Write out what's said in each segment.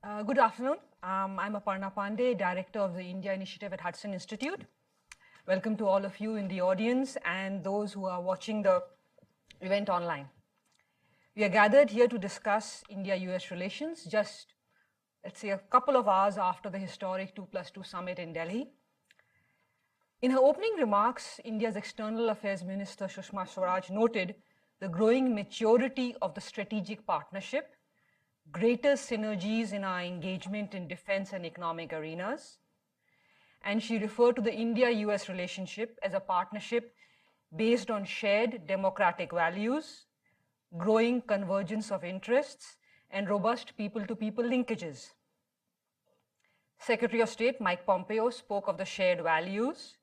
Good afternoon. I'm Aparna Pandey, Director of the India Initiative at Hudson Institute. Welcome to all of you in the audience and those who are watching the event online. We are gathered here to discuss India-U.S. relations just, let's say, a couple of hours after the historic 2+2 summit in Delhi. In her opening remarks, India's External Affairs Minister Sushma Swaraj noted the growing maturity of the strategic partnership, greater synergies in our engagement in defense and economic arenas, and she referred to the India-U.S. relationship as a partnership based on shared democratic values, growing convergence of interests, and robust people-to-people linkages. Secretary of State Mike Pompeo spoke of the shared values,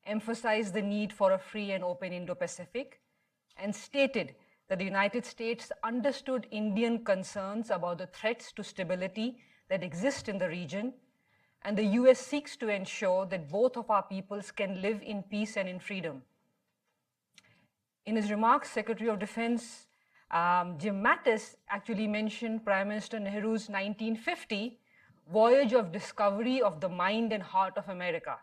emphasized the need for a free and open Indo-Pacific, and stated that the United States understood Indian concerns about the threats to stability that exist in the region, and the US seeks to ensure that both of our peoples can live in peace and in freedom. In his remarks, Secretary of Defense Jim Mattis actually mentioned Prime Minister Nehru's 1950 voyage of discovery of the mind and heart of America,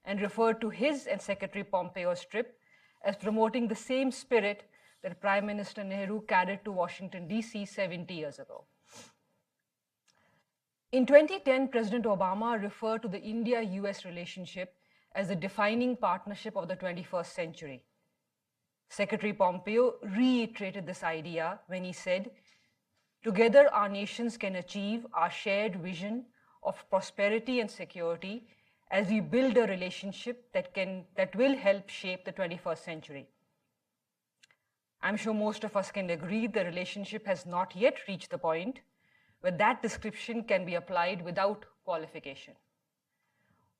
and referred to his and Secretary Pompeo's trip as promoting the same spirit that Prime Minister Nehru carried to Washington, D.C. 70 years ago. In 2010, President Obama referred to the India-U.S. relationship as the defining partnership of the 21st century. Secretary Pompeo reiterated this idea when he said, "Together our nations can achieve our shared vision of prosperity and security as we build a relationship that will help shape the 21st century." I'm sure most of us can agree the relationship has not yet reached the point where that description can be applied without qualification.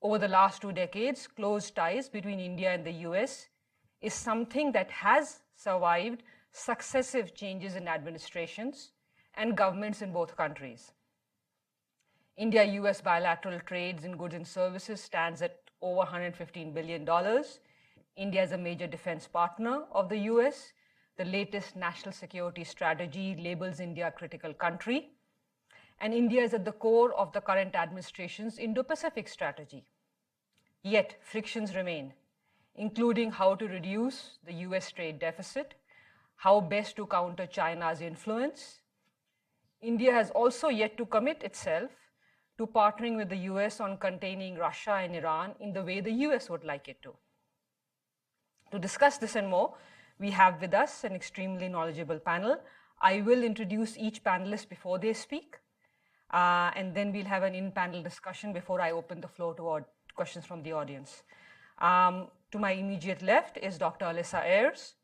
Over the last 2 decades, close ties between India and the US is something that has survived successive changes in administrations and governments in both countries. India-US bilateral trades in goods and services stands at over $115 billion. India is a major defense partner of the US. The latest national security strategy labels India a critical country. And India is at the core of the current administration's Indo-Pacific strategy. Yet, frictions remain, including how to reduce the US trade deficit, how best to counter China's influence. India has also yet to commit itself to partnering with the US on containing Russia and Iran in the way the US would like it to. To discuss this and more, we have with us an extremely knowledgeable panel. I will introduce each panelist before they speak, and then we'll have an in-panel discussion before I open the floor to questions from the audience. To my immediate left is Dr. Alyssa Ayers,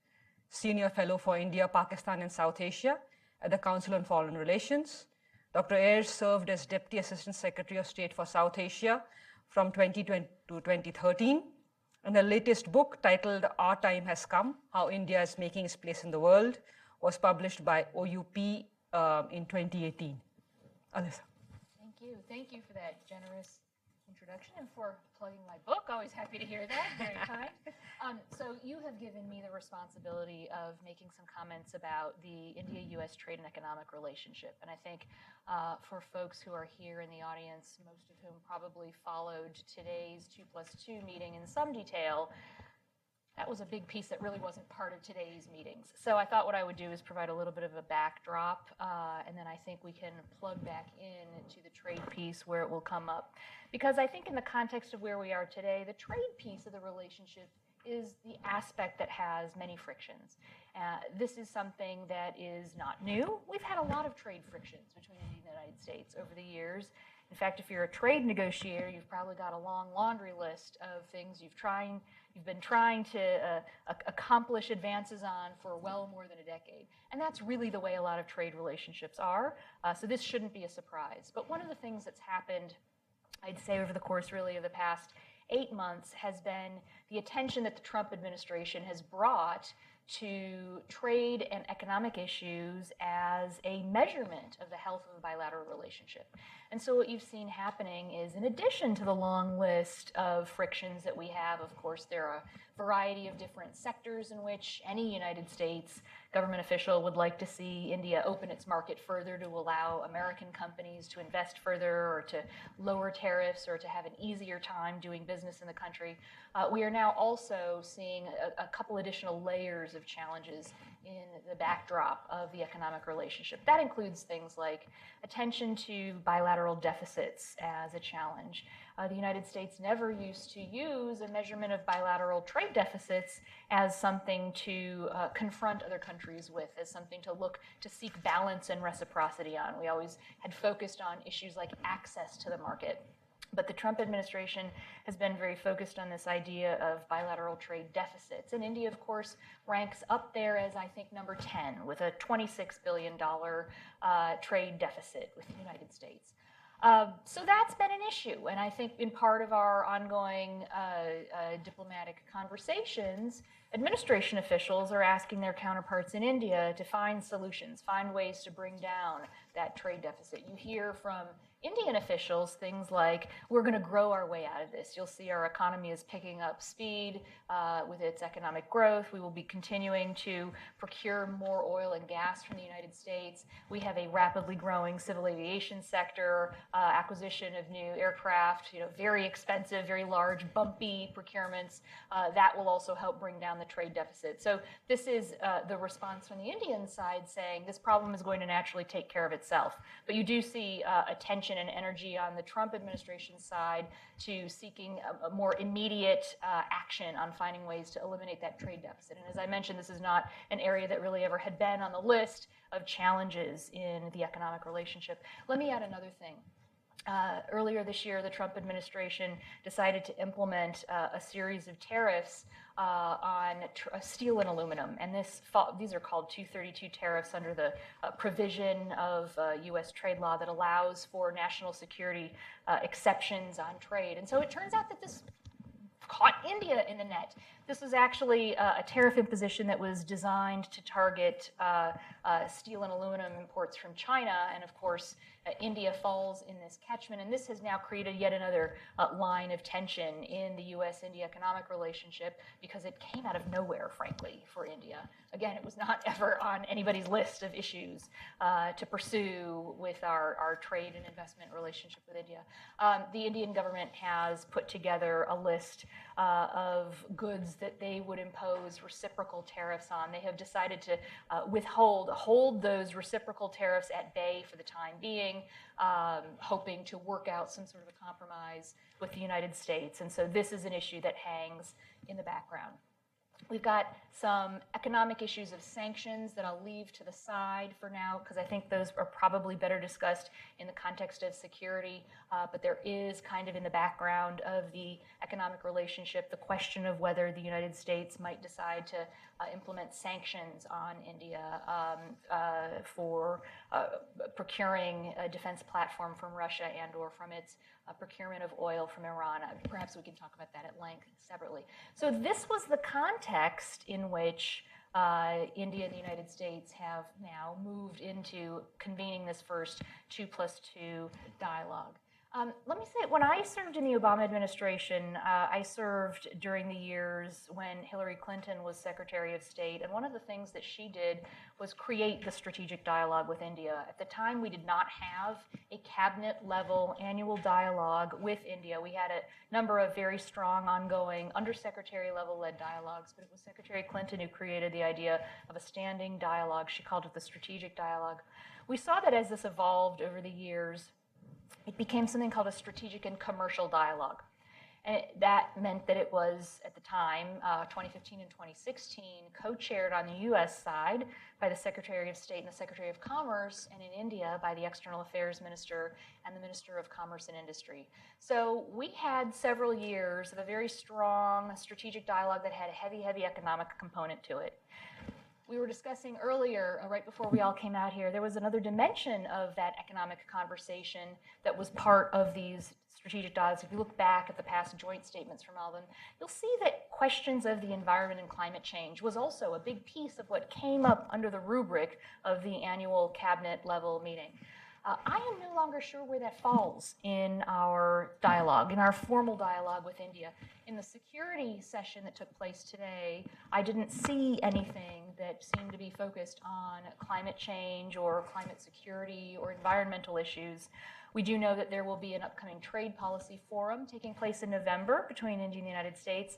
Senior Fellow for India, Pakistan, and South Asia at the Council on Foreign Relations. Dr. Ayers served as Deputy Assistant Secretary of State for South Asia from 2020 to 2013. And her latest book, titled Our Time Has Come, How India is Making Its Place in the World, was published by OUP in 2018. Alyssa. Thank you for that generous introduction and for plugging my book. Always happy to hear that, very kind. So you have given me the responsibility of making some comments about the India-U.S. trade and economic relationship. And I think for folks who are here in the audience, most of whom probably followed today's 2+2 meeting in some detail, that was a big piece that really wasn't part of today's meetings. So I thought what I would do is provide a little bit of a backdrop, and then I think we can plug back in to the trade piece where it will come up. Because I think in the context of where we are today, the trade piece of the relationship is the aspect that has many frictions. This is something that is not new. We've had a lot of trade frictions between India and the United States over the years. In fact, if you're a trade negotiator, you've probably got a long laundry list of things you've been trying to accomplish advances on for well more than a decade. And that's really the way a lot of trade relationships are. So this shouldn't be a surprise. But one of the things that's happened, I'd say over the course really of the past 8 months, has been the attention that the Trump administration has brought to trade and economic issues as a measurement of the health of a bilateral relationship. And so what you've seen happening is, in addition to the long list of frictions that we have, of course, there are a variety of different sectors in which any United States government official would like to see India open its market further to allow American companies to invest further or to lower tariffs or to have an easier time doing business in the country. We are now also seeing a couple additional layers of challenges in the backdrop of the economic relationship. That includes things like attention to bilateral deficits as a challenge. The United States never used to use a measurement of bilateral trade deficits as something to confront other countries with, as something to look to seek balance and reciprocity on. We always had focused on issues like access to the market. But the Trump administration has been very focused on this idea of bilateral trade deficits. And India, of course, ranks up there as, I think, number 10 with a $26 billion trade deficit with the United States. So that's been an issue. And I think in part of our ongoing diplomatic conversations, administration officials are asking their counterparts in India to find solutions, find ways to bring down that trade deficit. You hear from Indian officials things like, we're going to grow our way out of this. You'll see our economy is picking up speed with its economic growth. We will be continuing to procure more oil and gas from the United States. We have a rapidly growing civil aviation sector, acquisition of new aircraft, very expensive, very large, bumpy procurements. That will also help bring down the trade deficit. So this is the response from the Indian side saying this problem is going to naturally take care of itself. But you do see attention and energy on the Trump administration side to seeking a more immediate action on finding ways to eliminate that trade deficit. And as I mentioned, this is not an area that really ever had been on the list of challenges in the economic relationship. Let me add another thing. Earlier this year, the Trump administration decided to implement a series of tariffs on steel and aluminum. And these are called 232 tariffs under the provision of U.S. trade law that allows for national security exceptions on trade. And so it turns out that this caught India in the net. This was actually a tariff imposition that was designed to target steel and aluminum imports from China. And of course, India falls in this catchment. And this has now created yet another line of tension in the U.S.-India economic relationship because it came out of nowhere, frankly, for India. Again, it was not ever on anybody's list of issues to pursue with our trade and investment relationship with India. The Indian government has put together a list of goods that they would impose reciprocal tariffs on. They have decided to hold those reciprocal tariffs at bay for the time being, hoping to work out some sort of a compromise with the United States. And so this is an issue that hangs in the background. We've got some economic issues of sanctions that I'll leave to the side for now because I think those are probably better discussed in the context of security. But there is kind of in the background of the economic relationship the question of whether the United States might decide to implement sanctions on India for procuring a defense platform from Russia and or from its procurement of oil from Iran. Perhaps we can talk about that at length separately. So this was the context in which India and the United States have now moved into convening this first 2+2 dialogue. Let me say, when I served in the Obama administration, I served during the years when Hillary Clinton was Secretary of State, and one of the things that she did was create the strategic dialogue with India. At the time, we did not have a cabinet-level annual dialogue with India. We had a number of very strong, ongoing, undersecretary-level led dialogues, but it was Secretary Clinton who created the idea of a standing dialogue. She called it the strategic dialogue. We saw that as this evolved over the years, it became something called a strategic and commercial dialogue. And that meant that it was, at the time, 2015 and 2016, co-chaired on the U.S. side by the Secretary of State and the Secretary of Commerce, and in India by the External Affairs Minister and the Minister of Commerce and Industry. So we had several years of a very strong strategic dialogue that had a heavy, heavy economic component to it. We were discussing earlier, right before we all came out here, there was another dimension of that economic conversation that was part of these strategic dialogues. If you look back at the past joint statements from all of them, you'll see that questions of the environment and climate change was also a big piece of what came up under the rubric of the annual cabinet level meeting. I am no longer sure where that falls in our dialogue, in our formal dialogue with India. In the security session that took place today, I didn't see anything that seemed to be focused on climate change or climate security or environmental issues. We do know that there will be an upcoming trade policy forum taking place in November between India and the United States.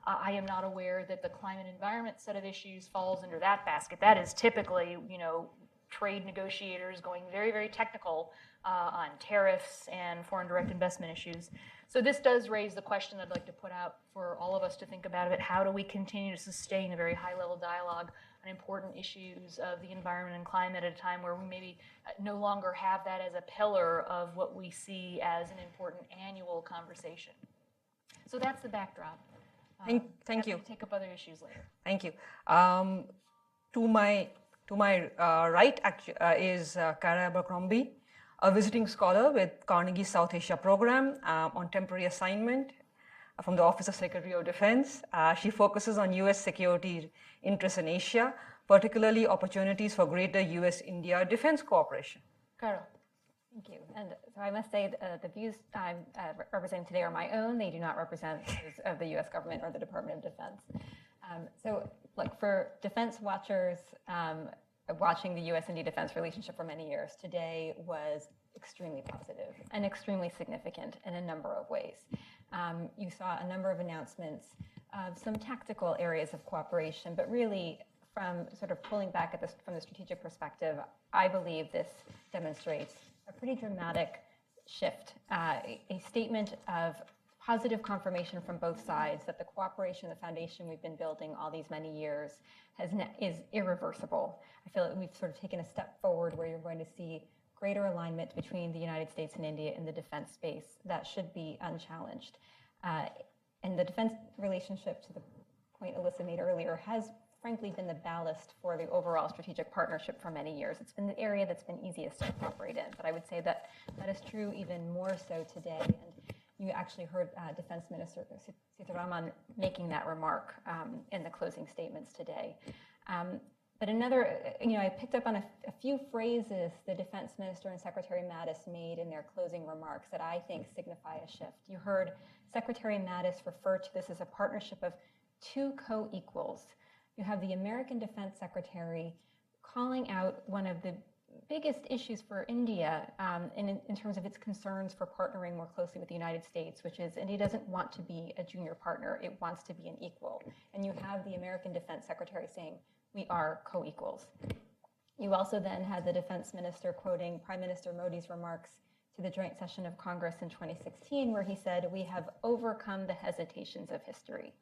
I am not aware that the climate environment set of issues falls under that basket. That is typically, trade negotiators going very, very technical on tariffs and foreign direct investment issues. So this does raise the question I'd like to put out for all of us to think about it. How do we continue to sustain a very high-level dialogue on important issues of the environment and climate at a time where we maybe no longer have that as a pillar of what we see as an important annual conversation? So that's the backdrop. Thank you. Take up other issues later. Thank you. To my right is Cara Abercrombie, a visiting scholar with Carnegie's South Asia program on temporary assignment from the Office of Secretary of Defense. She focuses on U.S. security interests in Asia, particularly opportunities for greater U.S.-India defense cooperation. Carol. Thank you. And so I must say the views I'm representing today are my own. They do not represent those of the U.S. government or the Department of Defense. So look, for defense watchers, watching the U.S.-India defense relationship for many years, today was extremely positive and extremely significant in a number of ways. You saw a number of announcements of some tactical areas of cooperation, but really from sort of pulling back at this from the strategic perspective, I believe this demonstrates a pretty dramatic shift, a statement of positive confirmation from both sides that the cooperation, the foundation we've been building all these many years is irreversible. I feel that we've sort of taken a step forward where you're going to see greater alignment between the United States and India in the defense space that should be unchallenged. And the defense relationship, to the point Alyssa made earlier, has frankly been the ballast for the overall strategic partnership for many years. It's been the area that's been easiest to operate in, but I would say that that is true even more so today. And you actually heard Defense Minister Sitharaman making that remark in the closing statements today. But another, I picked up on a few phrases the Defense Minister and Secretary Mattis made in their closing remarks that I think signify a shift. You heard Secretary Mattis refer to this as a partnership of two co-equals. You have the American Defense Secretary calling out one of the biggest issues for India in terms of its concerns for partnering more closely with the United States, which is India doesn't want to be a junior partner, it wants to be an equal. And you have the American Defense Secretary saying, we are co-equals. You also then had the Defense Minister quoting Prime Minister Modi's remarks to the joint session of Congress in 2016, where he said, we have overcome the hesitations of history.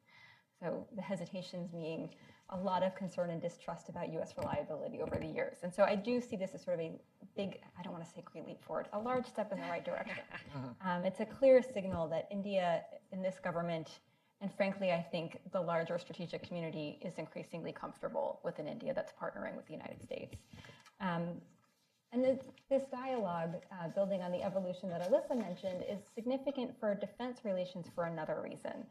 So the hesitations being a lot of concern and distrust about U.S. reliability over the years. And so I do see this as sort of a big, I don't want to say great leap forward, a large step in the right direction. It's a clear signal that India in this government, and frankly, I think the larger strategic community is increasingly comfortable with an India that's partnering with the United States. And this dialogue, building on the evolution that Alyssa mentioned, is significant for defense relations for another reason.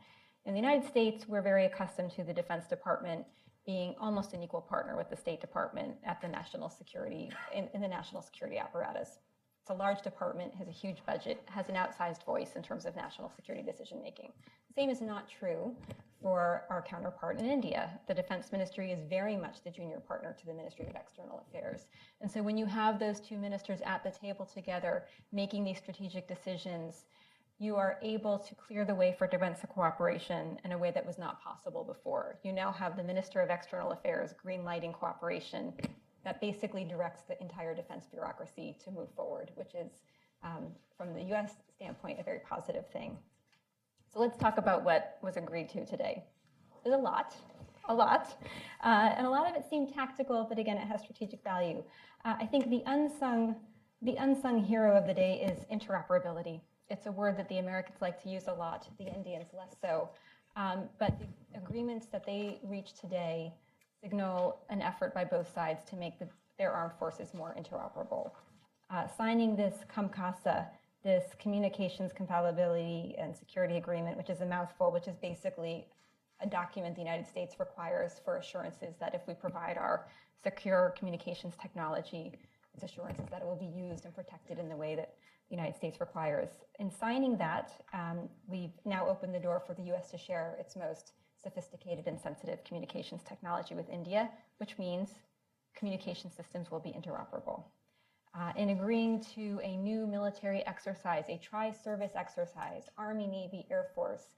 In the United States, we're very accustomed to the Defense Department being almost an equal partner with the State Department at the national security, in the national security apparatus. It's a large department, has a huge budget, has an outsized voice in terms of national security decision making. The same is not true for our counterpart in India. The Defense Ministry is very much the junior partner to the Ministry of External Affairs. And so when you have those two ministers at the table together making these strategic decisions, you are able to clear the way for defense cooperation in a way that was not possible before. You now have the Minister of External Affairs green-lighting cooperation that basically directs the entire defense bureaucracy to move forward, which is, from the U.S. standpoint, a very positive thing. So let's talk about what was agreed to today. There's a lot. And a lot of it seemed tactical, but again, it has strategic value. I think the unsung hero of the day is interoperability. It's a word that the Americans like to use a lot, the Indians less so. But the agreements that they reached today signal an effort by both sides to make their armed forces more interoperable. Signing this COMCASA, this Communications Compatibility and Security Agreement, which is a mouthful, which is basically a document the United States requires for assurances that if we provide our secure communications technology its assurances that it will be used and protected in the way that the United States requires. In signing that, we've now opened the door for the U.S. to share its most sophisticated and sensitive communications technology with India, which means communication systems will be interoperable. In agreeing to a new military exercise, a tri-service exercise, Army, Navy, Air Force,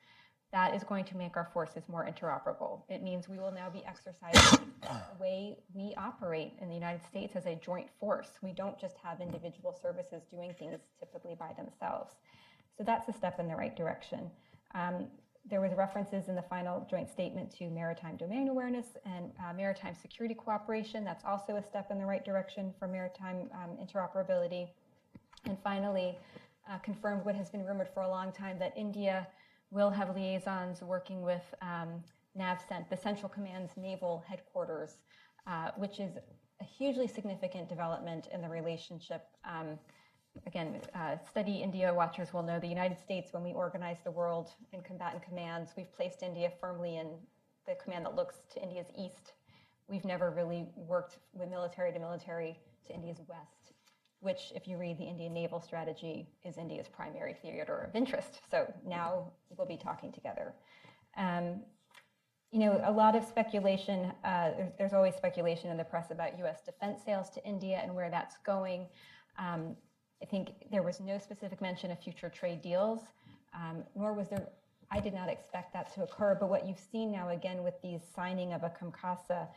that is going to make our forces more interoperable. It means we will now be exercising the way we operate in the United States as a joint force. We don't just have individual services doing things typically by themselves. So that's a step in the right direction. There was references in the final joint statement to maritime domain awareness and maritime security cooperation. That's also a step in the right direction for maritime interoperability. And finally, confirmed what has been rumored for a long time, that India will have liaisons working with NAVCENT, the Central Command's naval headquarters, which is a hugely significant development in the relationship. Again, steady India watchers will know the United States, when we organize the world in combatant commands, we've placed India firmly in the command that looks to India's east. We've never really worked with military to India's west, which, if you read the Indian naval strategy, is India's primary theater of interest. So now we'll be talking together. You know, a lot of speculation, there's always speculation in the press about U.S. defense sales to India and where that's going. I think there was no specific mention of future trade deals, nor was there, I did not expect that to occur, but what you've seen now again with the signing of a COMCASA,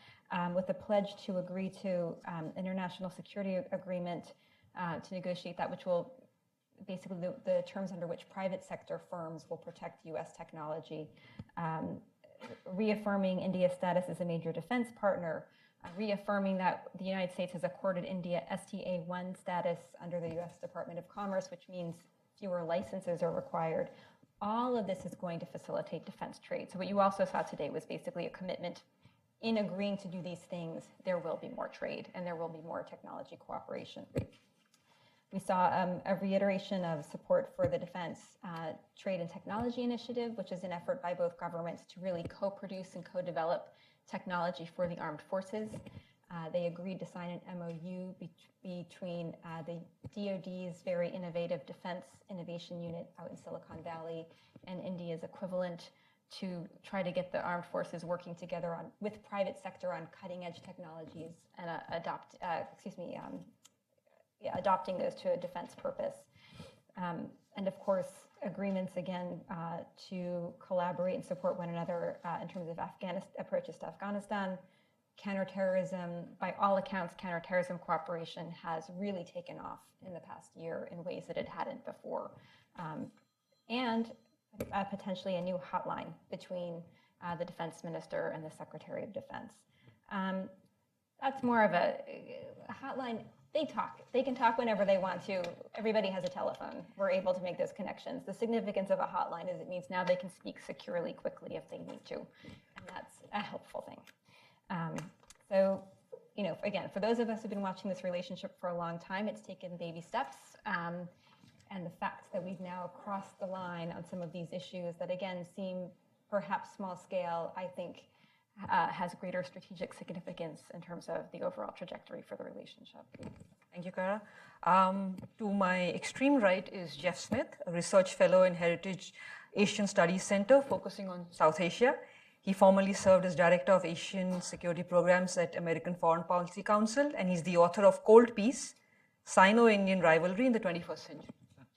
with a pledge to agree to international security agreement to negotiate that, which will basically the terms under which private sector firms will protect U.S. technology, reaffirming India's status as a major defense partner, reaffirming that the United States has accorded India STA1 status under the U.S. Department of Commerce, which means fewer licenses are required. All of this is going to facilitate defense trade. So what you also saw today was basically a commitment in agreeing to do these things, there will be more trade and there will be more technology cooperation. We saw a reiteration of support for the Defense Trade and Technology Initiative, which is an effort by both governments to really co-produce and co-develop technology for the armed forces. They agreed to sign an MOU between the DoD's very innovative Defense Innovation Unit out in Silicon Valley and India's equivalent to try to get the armed forces working together with private sector on cutting-edge technologies and adopting those to a defense purpose. And of course, agreements again to collaborate and support one another in terms of approaches to Afghanistan. Counterterrorism, by all accounts, counterterrorism cooperation has really taken off in the past year in ways that it hadn't before. And potentially a new hotline between the defense minister and the Secretary of Defense. That's more of a hotline. They talk. They can talk whenever they want to. Everybody has a telephone. We're able to make those connections. The significance of a hotline is it means now they can speak securely, quickly if they need to. And that's a helpful thing. So, you know, again, for those of us who've been watching this relationship for a long time, it's taken baby steps. And the fact that we've now crossed the line on some of these issues that, again, seem perhaps small scale, I think has greater strategic significance in terms of the overall trajectory for the relationship. Thank you, Kara. To my extreme right is Jeff Smith, a research fellow in Heritage Asian Studies Center focusing on South Asia. He formerly served as Director of Asian Security Programs at American Foreign Policy Council, and he's the author of Cold Peace, Sino-Indian Rivalry in the 21st Century.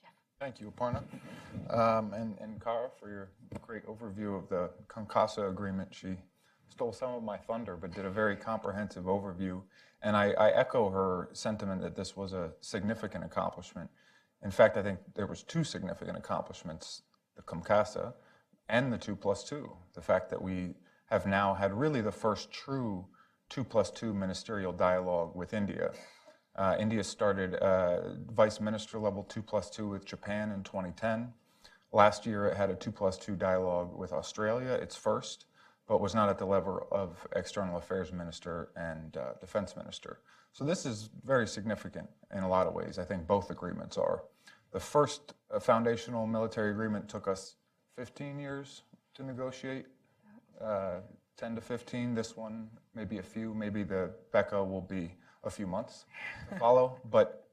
Jeff. Thank you, Aparna. And Kara for your great overview of the COMCASA agreement. She stole some of my thunder, but did a very comprehensive overview. And I echo her sentiment that this was a significant accomplishment. In fact, I think there was two significant accomplishments, the COMCASA and the 2+2. The fact that we have now had really the first true 2+2 ministerial dialogue with India. India started vice minister level 2+2 with Japan in 2010. Last year it had a 2+2 dialogue with Australia, its first, but was not at the level of external affairs minister and defense minister. So this is very significant in a lot of ways. I think both agreements are. The first foundational military agreement took us 15 years to negotiate, 10 to 15. This one, maybe a few. Maybe the BECA will be a few months to follow, but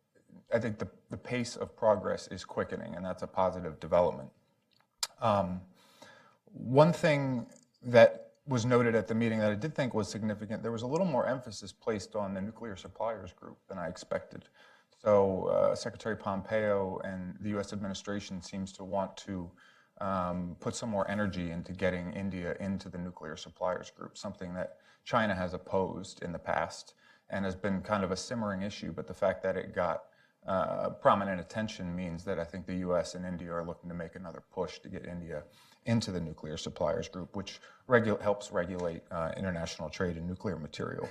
I think the pace of progress is quickening, and that's a positive development. One thing that was noted at the meeting that I did think was significant, there was a little more emphasis placed on the nuclear suppliers group than I expected. So Secretary Pompeo and the U.S. administration seems to want to put some more energy into getting India into the nuclear suppliers group, something that China has opposed in the past and has been kind of a simmering issue, but the fact that it got prominent attention means that I think the U.S. and India are looking to make another push to get India into the nuclear suppliers group, which helps regulate international trade in nuclear material.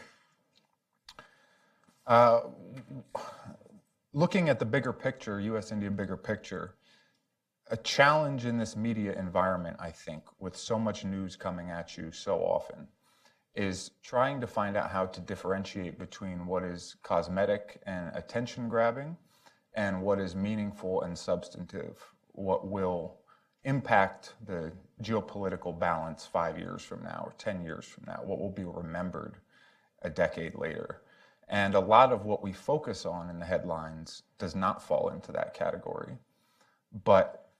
Looking at the bigger picture, U.S.-India bigger picture, a challenge in this media environment, I think, with so much news coming at you so often, is trying to find out how to differentiate between what is cosmetic and attention-grabbing and what is meaningful and substantive, what will impact the geopolitical balance 5 years from now or 10 years from now, what will be remembered a decade later. And a lot of what we focus on in the headlines does not fall into that category. But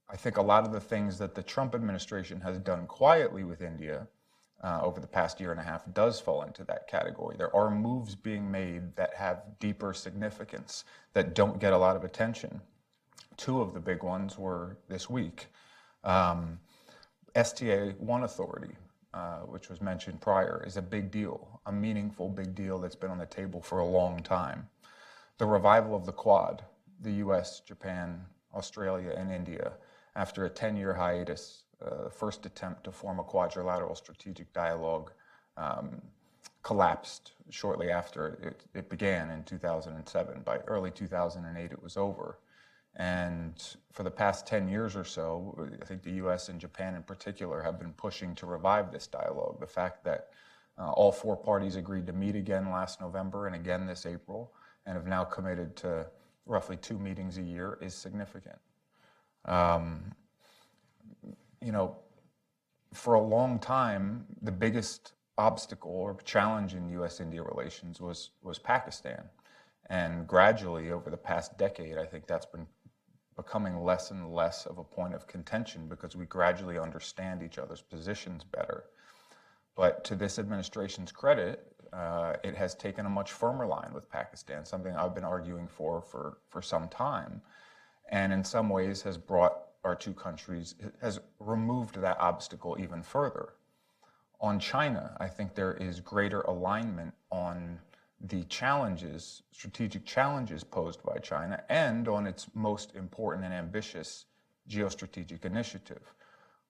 I think a lot of the things that the Trump administration has done quietly with India over the past year and a half does fall into that category. There are moves being made that have deeper significance that don't get a lot of attention. Two of the big ones were this week. STA-1 authority, which was mentioned prior, is a big deal, a meaningful big deal that's been on the table for a long time. The revival of the Quad, the U.S., Japan, Australia, and India, after a 10-year hiatus, first attempt to form a quadrilateral strategic dialogue collapsed shortly after it began in 2007. By early 2008, it was over. And for the past 10 years or so, I think the U.S. and Japan in particular have been pushing to revive this dialogue. The fact that all four parties agreed to meet again last November and again this April and have now committed to roughly 2 meetings a year is significant. You know, for a long time, the biggest obstacle or challenge in U.S.-India relations was Pakistan. And gradually, over the past decade, I think that's been becoming less and less of a point of contention because we gradually understand each other's positions better. But to this administration's credit, it has taken a much firmer line with Pakistan, something I've been arguing for some time, and in some ways has brought our two countries, has removed that obstacle even further. On China, I think there is greater alignment on the challenges, strategic challenges posed by China, and on its most important and ambitious geostrategic initiative.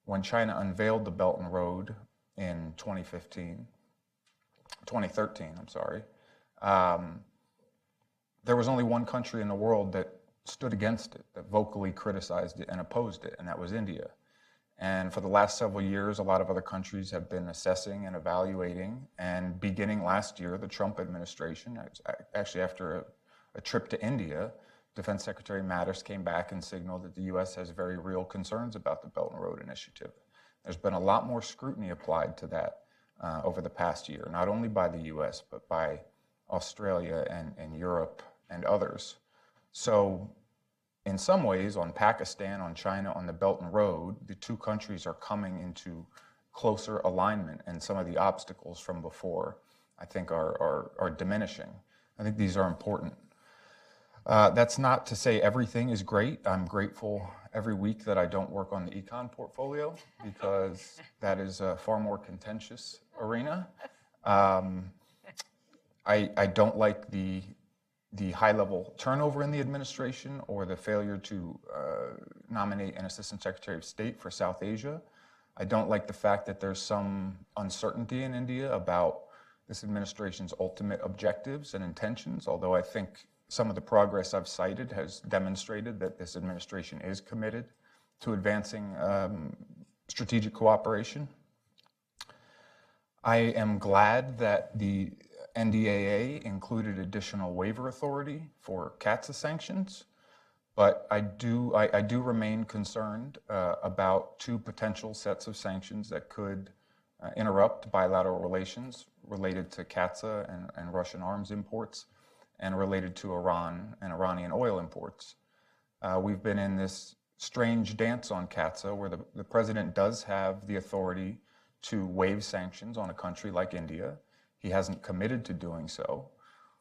When China unveiled the Belt and Road in 2013, there was only one country in the world that stood against it, that vocally criticized it and opposed it, and that was India. And for the last several years, a lot of other countries have been assessing and evaluating, and beginning last year, the Trump administration, actually after a trip to India, Defense Secretary Mattis came back and signaled that the U.S. has very real concerns about the Belt and Road Initiative. There's been a lot more scrutiny applied to that over the past year, not only by the U.S., but by Australia and Europe and others. So in some ways, on Pakistan, on China, on the Belt and Road, the two countries are coming into closer alignment, and some of the obstacles from before, I think, are diminishing. I think these are important. That's not to say everything is great. I'm grateful every week that I don't work on the econ portfolio because that is a far more contentious arena. I don't like the high-level turnover in the administration or the failure to nominate an Assistant Secretary of State for South Asia. I don't like the fact that there's some uncertainty in India about this administration's ultimate objectives and intentions, although I think some of the progress I've cited has demonstrated that this administration is committed to advancing strategic cooperation. I am glad that the NDAA included additional waiver authority for CAATSA sanctions, but I do remain concerned about two potential sets of sanctions that could interrupt bilateral relations related to CAATSA and Russian arms imports and related to Iran and Iranian oil imports. We've been in this strange dance on CAATSA where the president does have the authority to waive sanctions on a country like India. He hasn't committed to doing so.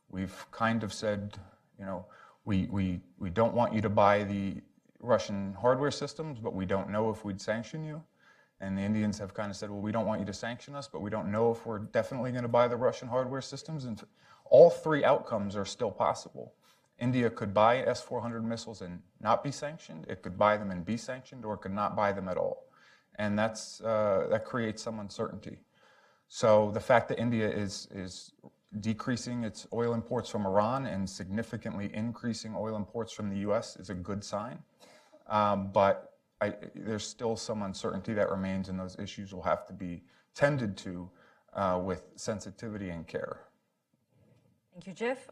We've kind of said, you know, we don't want you to buy the Russian hardware systems, but we don't know if we'd sanction you. And the Indians have kind of said, well, we don't want you to sanction us, but we don't know if we're definitely going to buy the Russian hardware systems. And all three outcomes are still possible. India could buy S-400 missiles and not be sanctioned. It could buy them and be sanctioned, or it could not buy them at all. And that creates some uncertainty. So the fact that India is decreasing its oil imports from Iran and significantly increasing oil imports from the U.S. is a good sign. But there's still some uncertainty that remains, and those issues will have to be tended to with sensitivity and care. Thank you, Jeff.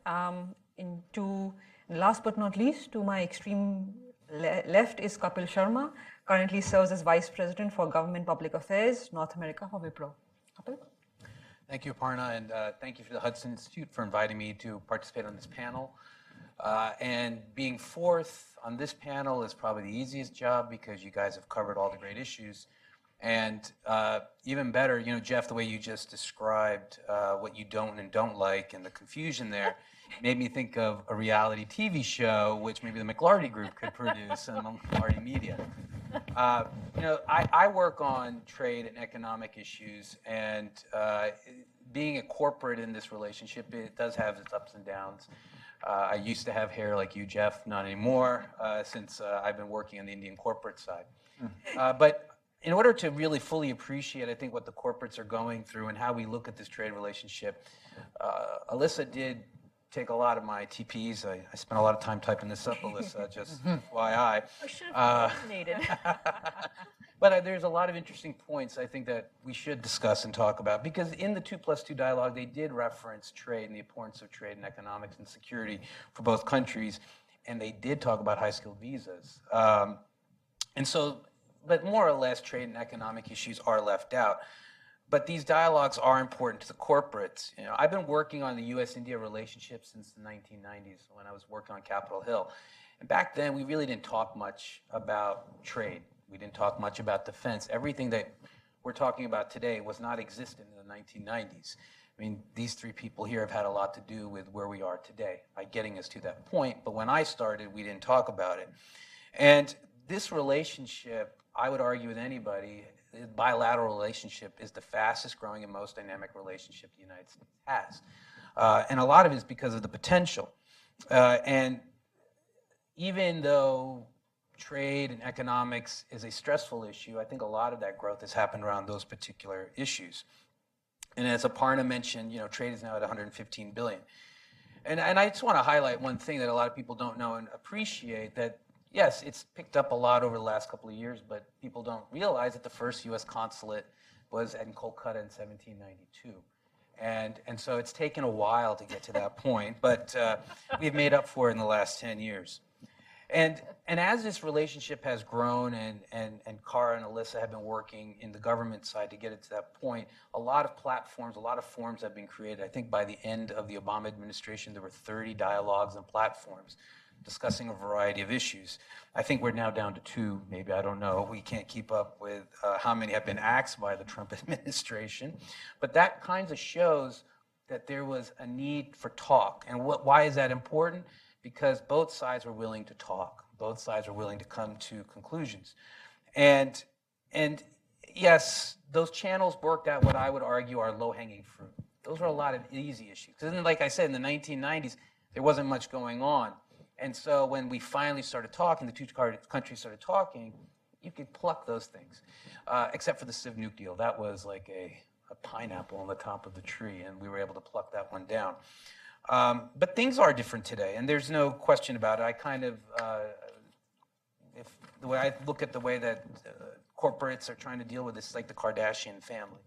Last but not least, to my extreme left is Kapil Sharma, currently serves as Vice President for Government Public Affairs, North America for Wipro. Kapil? Thank you, Aparna, and thank you to the Hudson Institute for inviting me to participate on this panel. And being fourth on this panel is probably the easiest job because you guys have covered all the great issues. And even better, you know, Jeff, the way you just described what you don't and don't like and the confusion there made me think of a reality TV show, which maybe the McLarty Group could produce and McLarty Media. You know, I work on trade and economic issues, and being a corporate in this relationship, it does have its ups and downs. I used to have hair like you, Jeff, not anymore, since I've been working on the Indian corporate side. But in order to really fully appreciate, I think, what the corporates are going through and how we look at this trade relationship, Alyssa did take a lot of my TPs. I spent a lot of time typing this up, Alyssa, just FYI. I should have coordinated. But there's a lot of interesting points I think that we should discuss and talk about, because in the 2+2 dialogue, they did reference trade and the importance of trade and economics and security for both countries, and they did talk about high-skilled visas. And so, but more or less, trade and economic issues are left out. But these dialogues are important to the corporates. You know, I've been working on the U.S.-India relationship since the 1990s when I was working on Capitol Hill. And back then, we really didn't talk much about trade. We didn't talk much about defense. Everything that we're talking about today was not existent in the 1990s. I mean, these three people here have had a lot to do with where we are today by getting us to that point. But when I started, we didn't talk about it. And this relationship, I would argue with anybody, the bilateral relationship is the fastest growing and most dynamic relationship the United States has. And a lot of it is because of the potential. And even though trade and economics is a stressful issue, I think a lot of that growth has happened around those particular issues. And as Aparna mentioned, you know, trade is now at 115 billion. And I just want to highlight one thing that a lot of people don't know and appreciate, that yes, it's picked up a lot over the last couple of years, but people don't realize that the first U.S. consulate was in Kolkata in 1792. And so it's taken a while to get to that point, but we've made up for it in the last 10 years. And as this relationship has grown, and Cara and Alyssa have been working in the government side to get it to that point, a lot of platforms, a lot of forums have been created. I think by the end of the Obama administration, there were 30 dialogues and platforms discussing a variety of issues. I think we're now down to 2, maybe, I don't know. We can't keep up with how many have been axed by the Trump administration. But that kind of shows that there was a need for talk. And why is that important? Because both sides were willing to talk. Both sides were willing to come to conclusions. And yes, those channels worked out what I would argue are low-hanging fruit. Those were a lot of easy issues. Because like I said, in the 1990s, there wasn't much going on. And so when we finally started talking, the two countries started talking, you could pluck those things. Except for the Civ Nuke deal. That was like a pineapple on the top of the tree, and we were able to pluck that one down. But things are different today, and there's no question about it. I kind of, the way I look at the way that corporates are trying to deal with this, like the Kardashian family.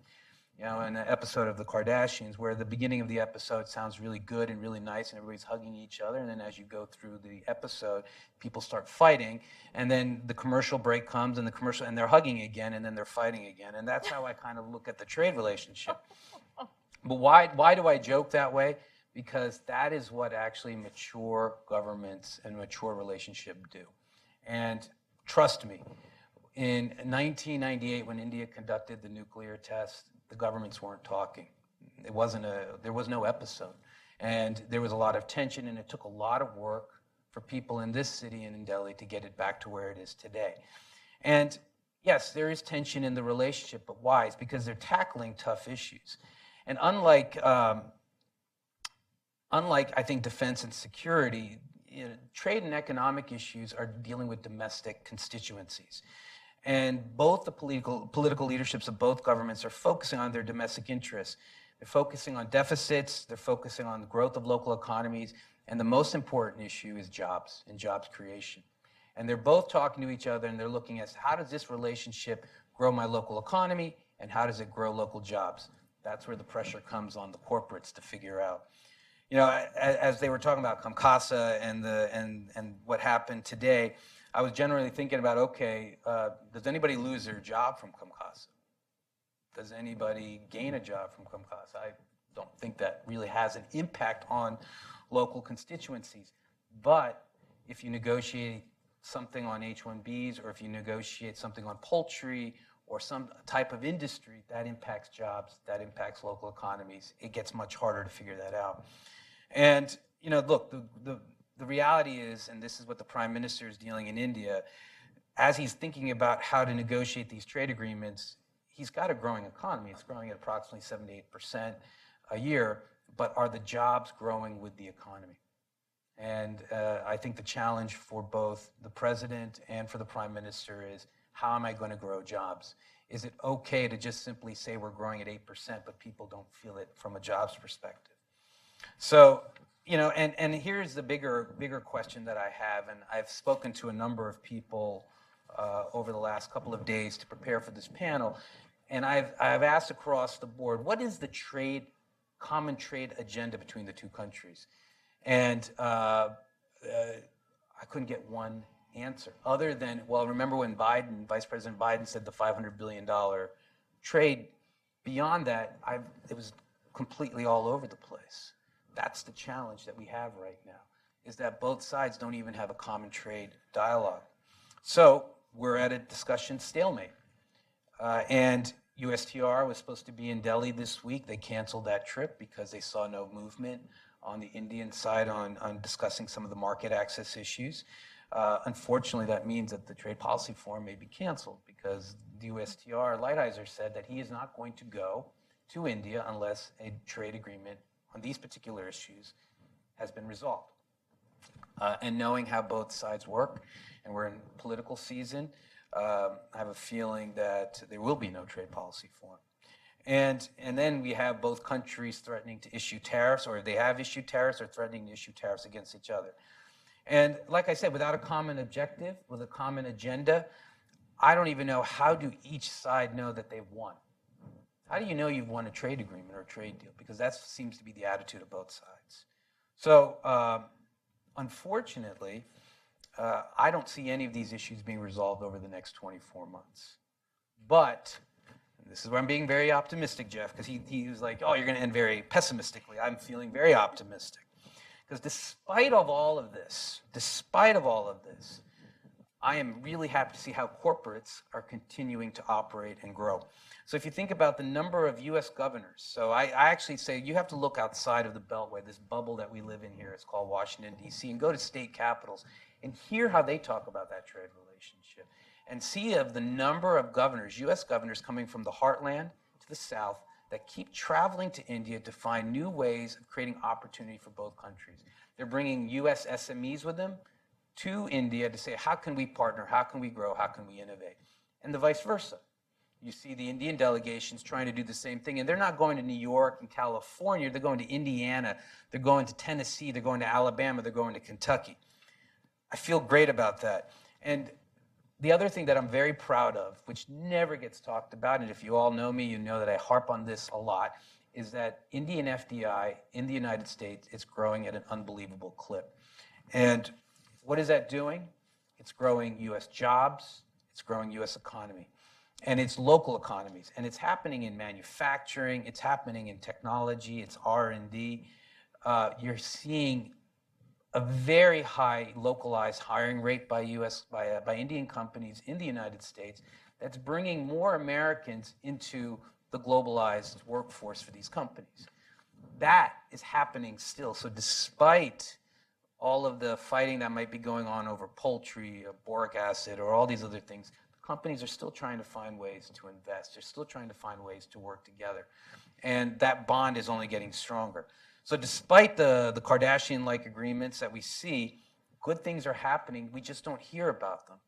you know, in an episode of The Kardashians, where the beginning of the episode sounds really good and really nice, and everybody's hugging each other, and then as you go through the episode, people start fighting, and then the commercial break comes, and they're hugging again, and then they're fighting again, and that's how I kind of look at the trade relationship. But why do I joke that way? Because that is what actually mature governments and mature relationships do. And trust me, in 1998, when India conducted the nuclear test, the governments weren't talking. There was no episode. And there was a lot of tension, and it took a lot of work for people in this city and in Delhi to get it back to where it is today. And yes, there is tension in the relationship, but why? It's because they're tackling tough issues. And unlike I think, defense and security, trade and economic issues are dealing with domestic constituencies. And both the political leaderships of both governments are focusing on their domestic interests. They're focusing on deficits, they're focusing on the growth of local economies, and the most important issue is jobs and jobs creation. And they're both talking to each other, and they're looking at how does this relationship grow my local economy, and how does it grow local jobs? That's where the pressure comes on the corporates to figure out. You know, as they were talking about Kamkasa and what happened today, I was generally thinking about, okay, does anybody lose their job from Kamkasa? Does anybody gain a job from Kamkasa? I don't think that really has an impact on local constituencies. But if you negotiate something on H-1Bs, or if you negotiate something on poultry, or some type of industry, that impacts jobs, that impacts local economies. It gets much harder to figure that out. And, you know, look, the reality is, and this is what the Prime Minister is dealing in India, as he's thinking about how to negotiate these trade agreements, he's got a growing economy. It's growing at approximately 7-8% a year, but are the jobs growing with the economy? And I think the challenge for both the President and for the Prime Minister is, how am I going to grow jobs? Is it okay to just simply say we're growing at 8%, but people don't feel it from a jobs perspective? So, you know, and here's the bigger question that I have, and I've spoken to a number of people over the last couple of days to prepare for this panel, and I've asked across the board, what is the common trade agenda between the two countries? And I couldn't get one answer other than, well, remember when Vice President Biden said the $500 billion trade? Beyond that, it was completely all over the place. That's the challenge that we have right now, is that both sides don't even have a common trade dialogue. So we're at a discussion stalemate. And USTR was supposed to be in Delhi this week. They canceled that trip because they saw no movement on the Indian side on discussing some of the market access issues. Unfortunately, that means that the Trade Policy Forum may be canceled because the USTR, Lighthizer, said that he is not going to go to India unless a trade agreement on these particular issues has been resolved. And knowing how both sides work, and we're in political season, I have a feeling that there will be no Trade Policy Forum. And then we have both countries threatening to issue tariffs, or they have issued tariffs or threatening to issue tariffs against each other. And like I said, without a common objective, with a common agenda, I don't even know, how do each side know that they've won? How do you know you've won a trade agreement or a trade deal? Because that seems to be the attitude of both sides. So unfortunately, I don't see any of these issues being resolved over the next 24 months. But this is where I'm being very optimistic, Jeff, because he was like, oh, you're going to end very pessimistically. I'm feeling very optimistic. Because despite of all of this, I am really happy to see how corporates are continuing to operate and grow. So if you think about the number of U.S. governors, so I actually say you have to look outside of the Beltway, this bubble that we live in here, it's called Washington, D.C., and go to state capitals and hear how they talk about that trade relationship. And see of the number of governors, U.S. governors coming from the heartland to the south, that keep traveling to India to find new ways of creating opportunity for both countries. They're bringing U.S. SMEs with them to India to say, how can we partner, how can we grow, how can we innovate? And the vice versa. You see the Indian delegations trying to do the same thing, and they're not going to New York and California, they're going to Indiana, they're going to Tennessee, they're going to Alabama, they're going to Kentucky. I feel great about that. And The other thing that I'm very proud of, which never gets talked about, and if you all know me, you know that I harp on this a lot, is that Indian FDI in the United States is growing at an unbelievable clip. And what is that doing? It's growing U.S. jobs, it's growing U.S. economy, and it's local economies. And it's happening in manufacturing, it's happening in technology, it's R&D. You're seeing a very high localized hiring rate by Indian companies in the United States that's bringing more Americans into the globalized workforce for these companies. That is happening still. So despite all of the fighting that might be going on over poultry or boric acid or all these other things, companies are still trying to find ways to invest. They're still trying to find ways to work together. And that bond is only getting stronger. So despite the Kardashian-like agreements that we see, good things are happening. We just don't hear about them.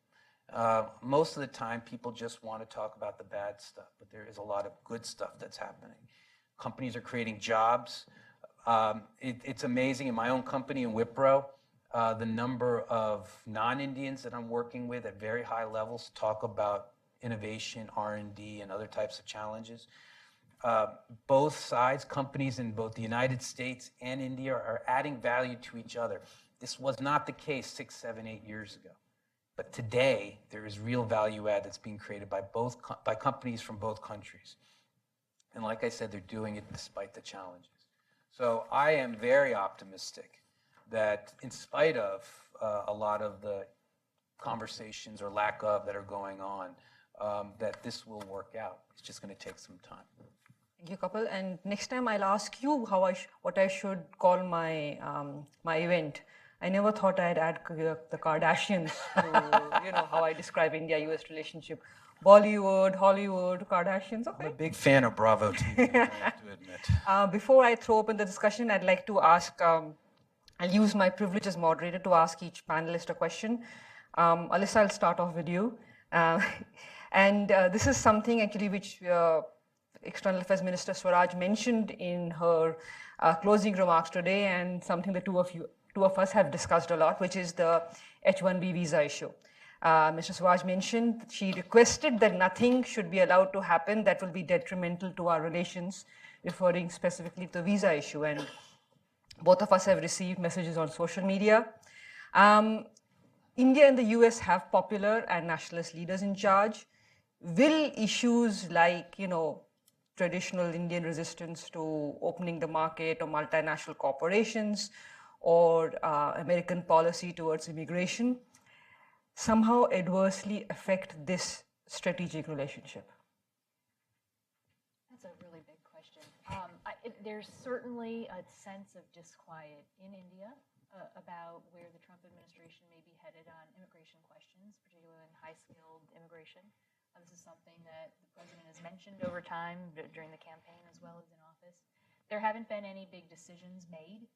Most of the time, people just want to talk about the bad stuff, but there is a lot of good stuff that's happening. Companies are creating jobs. It's amazing. In my own company, in Wipro, the number of non-Indians that I'm working with at very high levels talk about innovation, R&D, and other types of challenges. Both sides, companies in both the United States and India, are adding value to each other. This was not the case 6, 7, 8 years ago. But today, there is real value add that's being created by companies from both countries. And like I said, they're doing it despite the challenges. So I am very optimistic that in spite of a lot of the conversations or lack of that are going on, that this will work out. It's just going to take some time. Thank you, Kapil. And next time I'll ask you how what I should call my my event. I never thought I'd add the Kardashians to how I describe India-U.S. relationship. Bollywood, Hollywood, Kardashians. Okay. I'm a big fan of Bravo TV, I have to admit. Before I throw open the discussion, I'd like to ask. I'll use my privilege as moderator to ask each panelist a question. Alyssa, I'll start off with you. And this is something actually which External Affairs Minister Swaraj mentioned in her closing remarks today, and something the two of us have discussed a lot, which is the H-1B visa issue. Mr. Swaraj mentioned she requested that nothing should be allowed to happen that will be detrimental to our relations, referring specifically to the visa issue. And both of us have received messages on social media. India and the US have popular and nationalist leaders in charge. Will issues like, traditional Indian resistance to opening the market or multinational corporations or American policy towards immigration somehow adversely affect this strategic relationship? That's a really big question. There's certainly a sense of disquiet in India about where the Trump administration may be headed on immigration questions, particularly in high-skilled immigration. This is something that the president has mentioned over time during the campaign as well as in office. There haven't been any big decisions made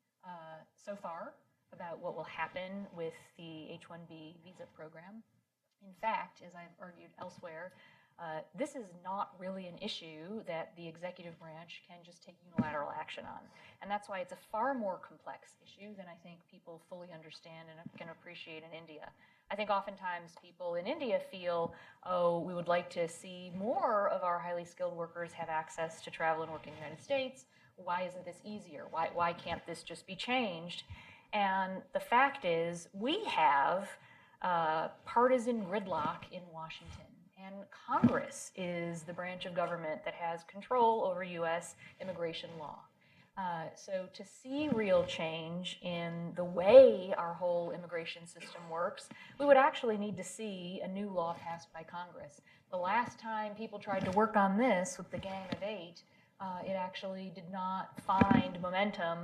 so far about what will happen with the H-1B visa program. In fact, as I've argued elsewhere, this is not really an issue that the executive branch can just take unilateral action on. And that's why it's a far more complex issue than I think people fully understand and can appreciate in India. I think oftentimes people in India feel, we would like to see more of our highly skilled workers have access to travel and work in the United States. Why isn't this easier? Why can't this just be changed? And the fact is, we have partisan gridlock in Washington. And Congress is the branch of government that has control over U.S. immigration law. So to see real change in the way our whole immigration system works, we would actually need to see a new law passed by Congress. The last time people tried to work on this with the Gang of Eight, it actually did not find momentum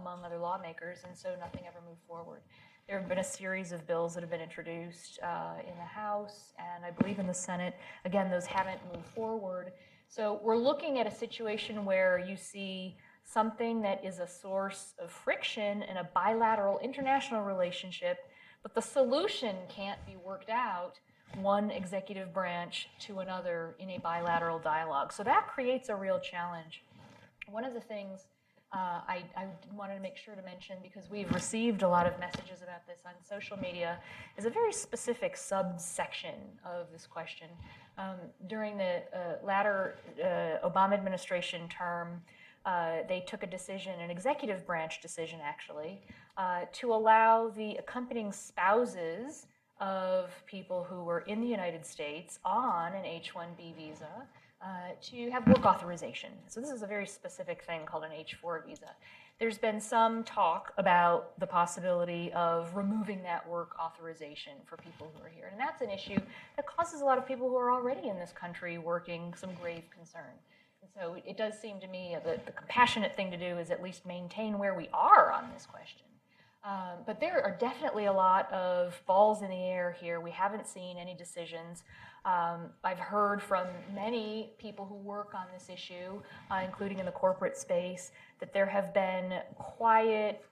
among other lawmakers, and so nothing ever moved forward. There have been a series of bills that have been introduced in the House and I believe in the Senate. Again, those haven't moved forward. So we're looking at a situation where you see something that is a source of friction in a bilateral international relationship, but the solution can't be worked out one executive branch to another in a bilateral dialogue. So that creates a real challenge. One of the things I wanted to make sure to mention, because we've received a lot of messages about this on social media, is a very specific subsection of this question. During the latter Obama administration term, they took a decision, an executive branch decision actually, to allow the accompanying spouses of people who were in the United States on an H-1B visa to have work authorization. So this is a very specific thing called an H-4 visa. There's been some talk about the possibility of removing that work authorization for people who are here. And that's an issue that causes a lot of people who are already in this country working some grave concern. And so it does seem to me that the compassionate thing to do is at least maintain where we are on this question. But there are definitely a lot of balls in the air here. We haven't seen any decisions. I've heard from many people who work on this issue, including in the corporate space, that there have been quiet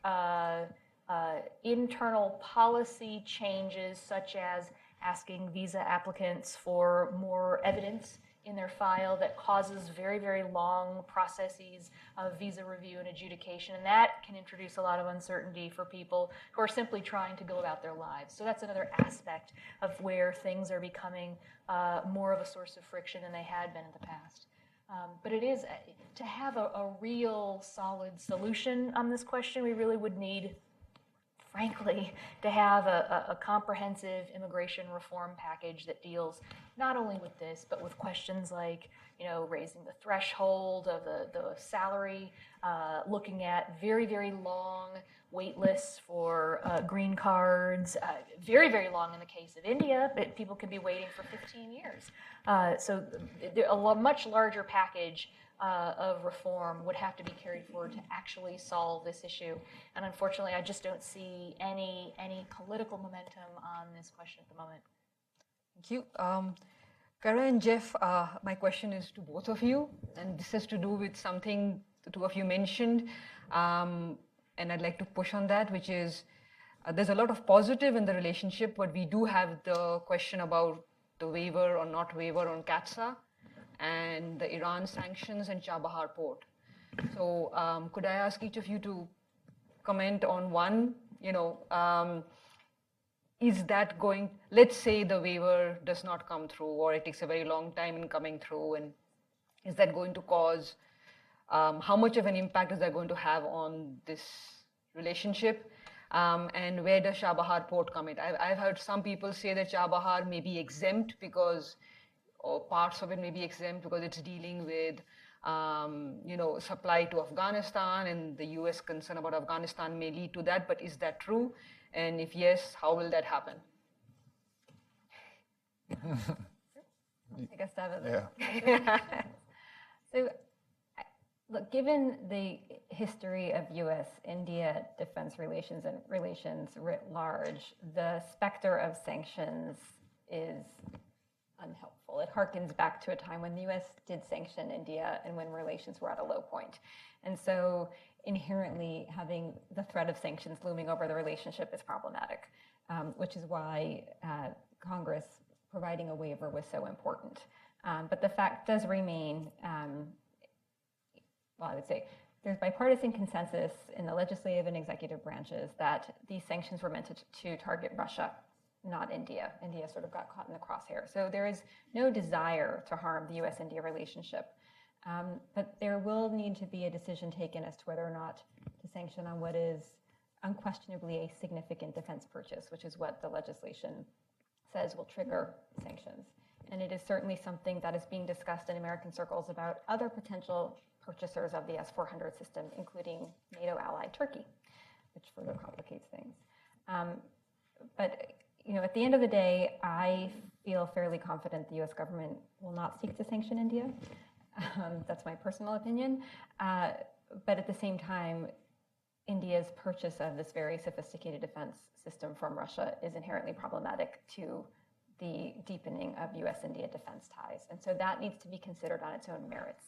internal policy changes, such as asking visa applicants for more evidence in their file that causes very, very long processes of visa review and adjudication. And that can introduce a lot of uncertainty for people who are simply trying to go about their lives. So that's another aspect of where things are becoming more of a source of friction than they had been in the past. But it is, to have a real solid solution on this question, we really would need, frankly, to have a comprehensive immigration reform package that deals not only with this, but with questions like, raising the threshold of the salary, looking at very, very long wait lists for green cards, very, very long in the case of India, but people can be waiting for 15 years. So a much larger package of reform would have to be carried forward to actually solve this issue. And unfortunately, I just don't see any political momentum on this question at the moment. Thank you. Kara and Jeff, my question is to both of you, and this has to do with something the two of you mentioned, and I'd like to push on that, which is there's a lot of positive in the relationship, but we do have the question about the waiver or not waiver on CATSA and the Iran sanctions and Chabahar port. So could I ask each of you to comment on one, is that going, let's say the waiver does not come through, or it takes a very long time in coming through, and is that going to cause, how much of an impact is that going to have on this relationship? And where does Chabahar port come in? I've heard some people say that Chabahar may be exempt because, or parts of it may be exempt because it's dealing with, supply to Afghanistan, and the U.S. concern about Afghanistan may lead to that. But is that true? And if yes, how will that happen? Take a stab at Yeah. this. So, look, given the history of U.S.-India defense relations and relations writ large, the specter of sanctions is unhelpful. It harkens back to a time when the U.S. did sanction India and when relations were at a low point. And so inherently having the threat of sanctions looming over the relationship is problematic, which is why Congress providing a waiver was so important. But the fact does remain, well, I would say there's bipartisan consensus in the legislative and executive branches that these sanctions were meant to target Russia, not India. India sort of got caught in the crosshair. So there is no desire to harm the U.S.-India relationship. But there will need to be a decision taken as to whether or not to sanction on what is unquestionably a significant defense purchase, which is what the legislation says will trigger sanctions. And it is certainly something that is being discussed in American circles about other potential purchasers of the S-400 system, including NATO ally Turkey, which further complicates things. But at the end of the day, I feel fairly confident the U.S. government will not seek to sanction India. That's my personal opinion. But at the same time, India's purchase of this very sophisticated defense system from Russia is inherently problematic to the deepening of U.S.-India defense ties. And so that needs to be considered on its own merits.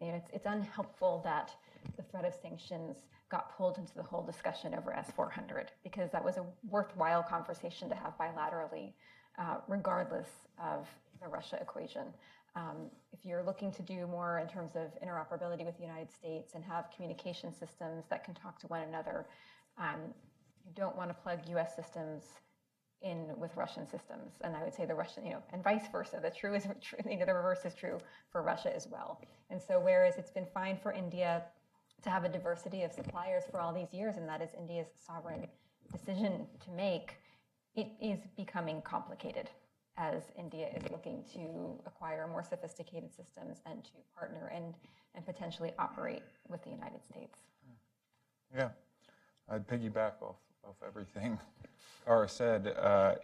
It's unhelpful that the threat of sanctions got pulled into the whole discussion over S-400, because that was a worthwhile conversation to have bilaterally, regardless of the Russia equation. If you're looking to do more in terms of interoperability with the United States and have communication systems that can talk to one another, you don't want to plug US systems in with Russian systems. And I would say the Russian, and vice versa. The true is true, the reverse is true for Russia as well. And so whereas it's been fine for India to have a diversity of suppliers for all these years, and that is India's sovereign decision to make, it is becoming complicated as India is looking to acquire more sophisticated systems and to partner and potentially operate with the United States. Yeah, I'd piggyback off everything Cara said.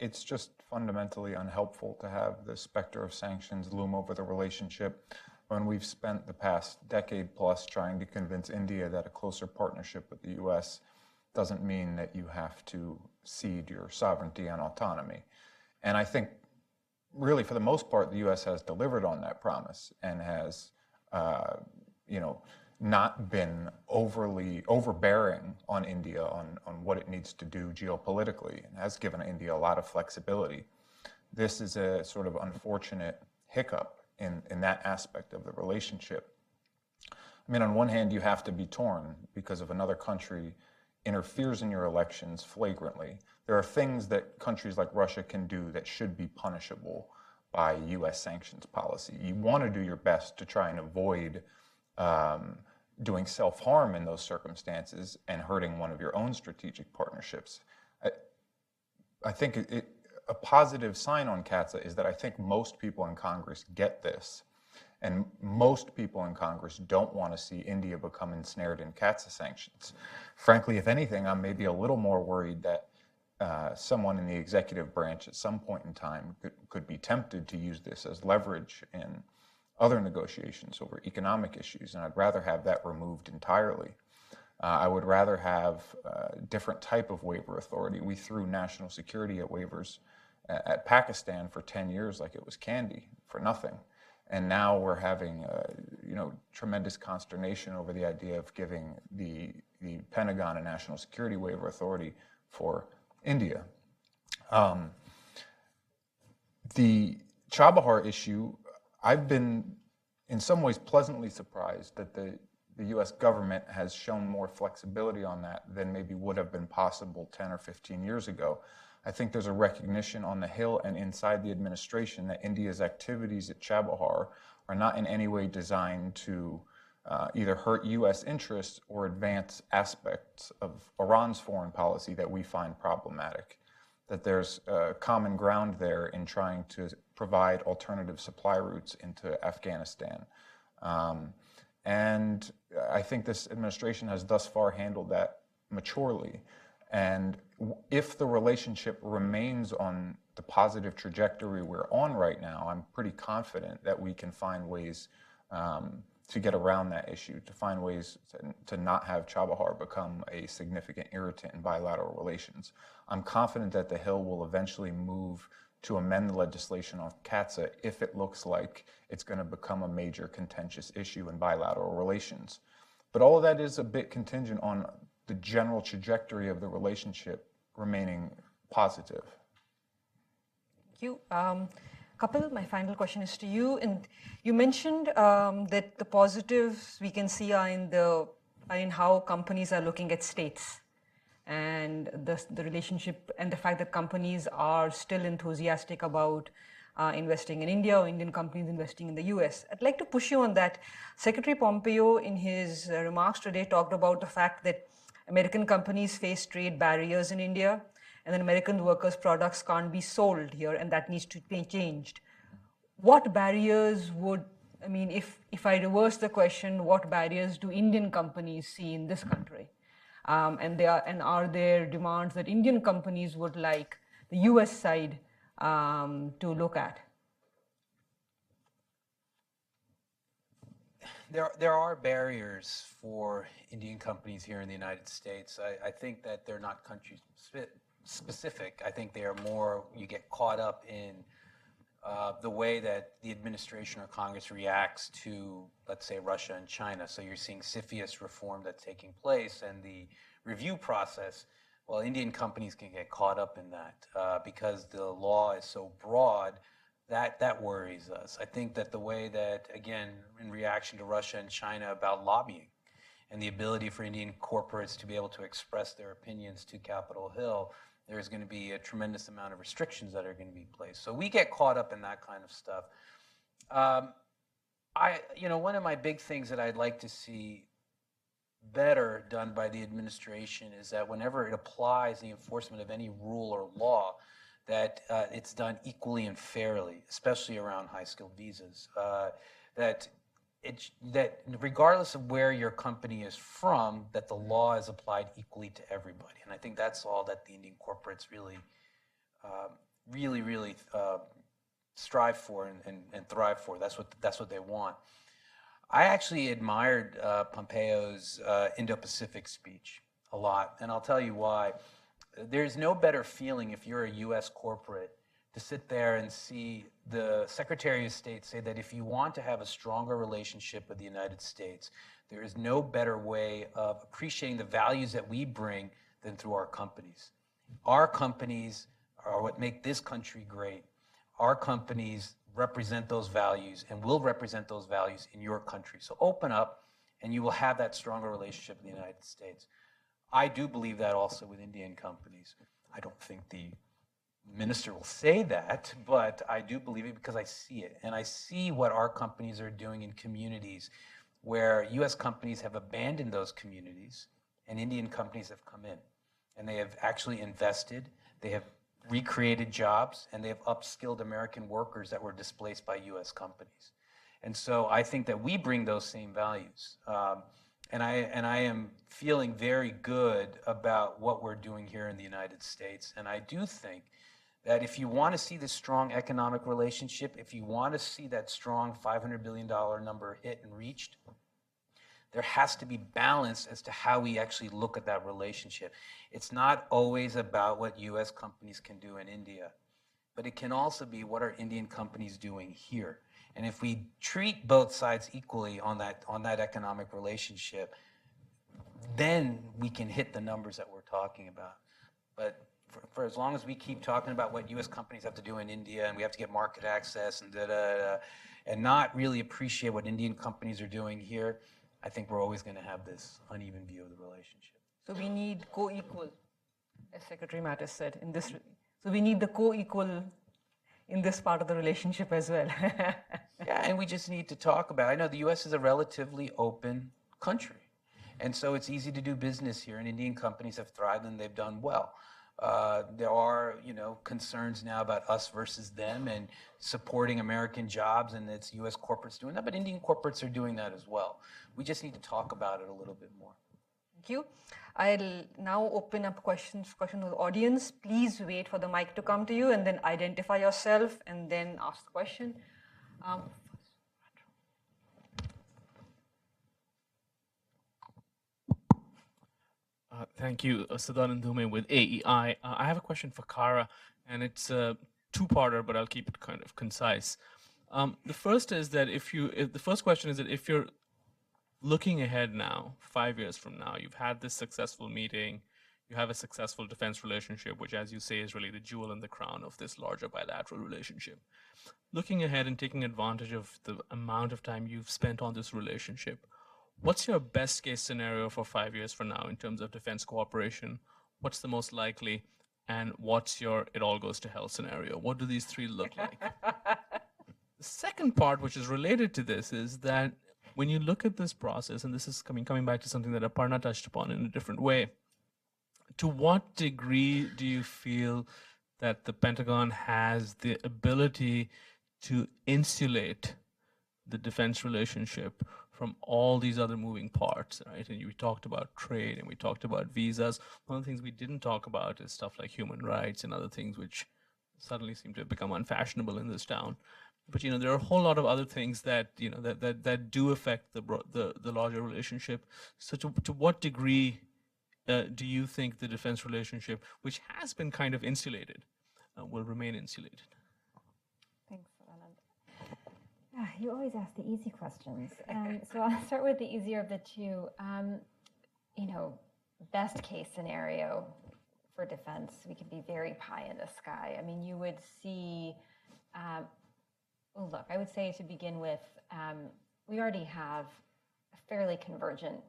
It's just fundamentally unhelpful to have the specter of sanctions loom over the relationship when we've spent the past decade plus trying to convince India that a closer partnership with the U.S. doesn't mean that you have to cede your sovereignty and autonomy. And I think really, for the most part, the U.S. has delivered on that promise and has, not been overbearing on India on what it needs to do geopolitically, and has given India a lot of flexibility. This is a sort of unfortunate hiccup in that aspect of the relationship. I mean, on one hand, you have to be torn because if another country interferes in your elections flagrantly, there are things that countries like Russia can do that should be punishable by U.S. sanctions policy. You want to do your best to try and avoid doing self-harm in those circumstances and hurting one of your own strategic partnerships. I think a positive sign on CAATSA is that I think most people in Congress get this. And most people in Congress don't want to see India become ensnared in CAATSA sanctions. Frankly, if anything, I'm maybe a little more worried that someone in the executive branch at some point in time could be tempted to use this as leverage in other negotiations over economic issues, and I'd rather have that removed entirely. I would rather have a different type of waiver authority. We threw national security at waivers at Pakistan for 10 years like it was candy for nothing. And now we're having tremendous consternation over the idea of giving the Pentagon a national security waiver authority for India. The Chabahar issue, I've been in some ways pleasantly surprised that the U.S. government has shown more flexibility on that than maybe would have been possible 10 or 15 years ago. I think there's a recognition on the Hill and inside the administration that India's activities at Chabahar are not in any way designed to either hurt U.S. interests or advance aspects of Iran's foreign policy that we find problematic. That there's common ground there in trying to provide alternative supply routes into Afghanistan. And I think this administration has thus far handled that maturely. And if the relationship remains on the positive trajectory we're on right now, I'm pretty confident that we can find ways to get around that issue, to find ways to not have Chabahar become a significant irritant in bilateral relations. I'm confident that the Hill will eventually move to amend the legislation on CAATSA if it looks like it's going to become a major contentious issue in bilateral relations. But all of that is a bit contingent on the general trajectory of the relationship remaining positive. Thank you. Kapil, my final question is to you. And you mentioned that the positives we can see are in how companies are looking at states and the relationship and the fact that companies are still enthusiastic about investing in India or Indian companies investing in the U.S. I'd like to push you on that. Secretary Pompeo, in his remarks today, talked about the fact that American companies face trade barriers in India, and then American workers' products can't be sold here, and that needs to be changed. What barriers if I reverse the question, what barriers do Indian companies see in this country? And are there demands that Indian companies would like the U.S. side to look at? There are barriers for Indian companies here in the United States. I think that they're not country specific. I think they are more, you get caught up in the way that the administration or Congress reacts to, let's say, Russia and China. So you're seeing CFIUS reform that's taking place and the review process. Well, Indian companies can get caught up in that because the law is so broad. That worries us. I think that the way that, again, in reaction to Russia and China about lobbying and the ability for Indian corporates to be able to express their opinions to Capitol Hill, there's going to be a tremendous amount of restrictions that are going to be placed. So we get caught up in that kind of stuff. One of my big things that I'd like to see better done by the administration is that whenever it applies the enforcement of any rule or law, that it's done equally and fairly, especially around high-skilled visas. That regardless of where your company is from, that the law is applied equally to everybody. And I think that's all that the Indian corporates really strive for and thrive for. That's what they want. I actually admired Pompeo's Indo-Pacific speech a lot, and I'll tell you why. There's no better feeling if you're a U.S. corporate to sit there and see the Secretary of State say that if you want to have a stronger relationship with the United States, there is no better way of appreciating the values that we bring than through our companies. Our companies are what make this country great. Our companies represent those values and will represent those values in your country. So open up and you will have that stronger relationship with the United States. I do believe that also with Indian companies. I don't think the minister will say that, but I do believe it because I see it. And I see what our companies are doing in communities where U.S. companies have abandoned those communities and Indian companies have come in. And they have actually invested, they have recreated jobs, and they have upskilled American workers that were displaced by U.S. companies. And so I think that we bring those same values. And I am feeling very good about what we're doing here in the United States. And I do think that if you want to see this strong economic relationship, if you want to see that strong $500 billion number hit and reached, there has to be balance as to how we actually look at that relationship. It's not always about what U.S. companies can do in India, but it can also be what are Indian companies doing here. And if we treat both sides equally on that economic relationship, then we can hit the numbers that we're talking about. But for as long as we keep talking about what U.S. companies have to do in India and we have to get market access and not really appreciate what Indian companies are doing here, I think we're always going to have this uneven view of the relationship. So we need co-equal, as Secretary Mattis said, in this. So we need the co-equal in this part of the relationship as well. Yeah, and we just need to talk about it. I know the U.S. is a relatively open country, and so it's easy to do business here, and Indian companies have thrived and they've done well. There are, concerns now about us versus them and supporting American jobs, and it's U.S. corporates doing that, but Indian corporates are doing that as well. We just need to talk about it a little bit more. Thank you. I'll now open up questions to the audience. Please wait for the mic to come to you and then identify yourself and then ask the question. Thank you, Sadanand Dhume with AEI. I have a question for Kara, and it's a two-parter, but I'll keep it kind of concise. The first question is that if you're looking ahead now, 5 years from now, you've had this successful meeting, you have a successful defense relationship, which, as you say, is really the jewel in the crown of this larger bilateral relationship. Looking ahead and taking advantage of the amount of time you've spent on this relationship, what's your best case scenario for 5 years from now in terms of defense cooperation? What's the most likely? And what's your it all goes to hell scenario? What do these three look like? The second part, which is related to this, is that when you look at this process, and this is coming back to something that Aparna touched upon in a different way, to what degree do you feel that the Pentagon has the ability to insulate the defense relationship from all these other moving parts, right? And we talked about trade and we talked about visas. One of the things we didn't talk about is stuff like human rights and other things which suddenly seem to have become unfashionable in this town. But there are a whole lot of other things that that do affect the larger relationship. So to what degree do you think the defense relationship, which has been kind of insulated, will remain insulated? Thanks, Anand. You always ask the easy questions. So I'll start with the easier of the two. Best case scenario for defense, we could be very pie in the sky. I mean, you would see Well, look, I would say to begin with, we already have a fairly convergent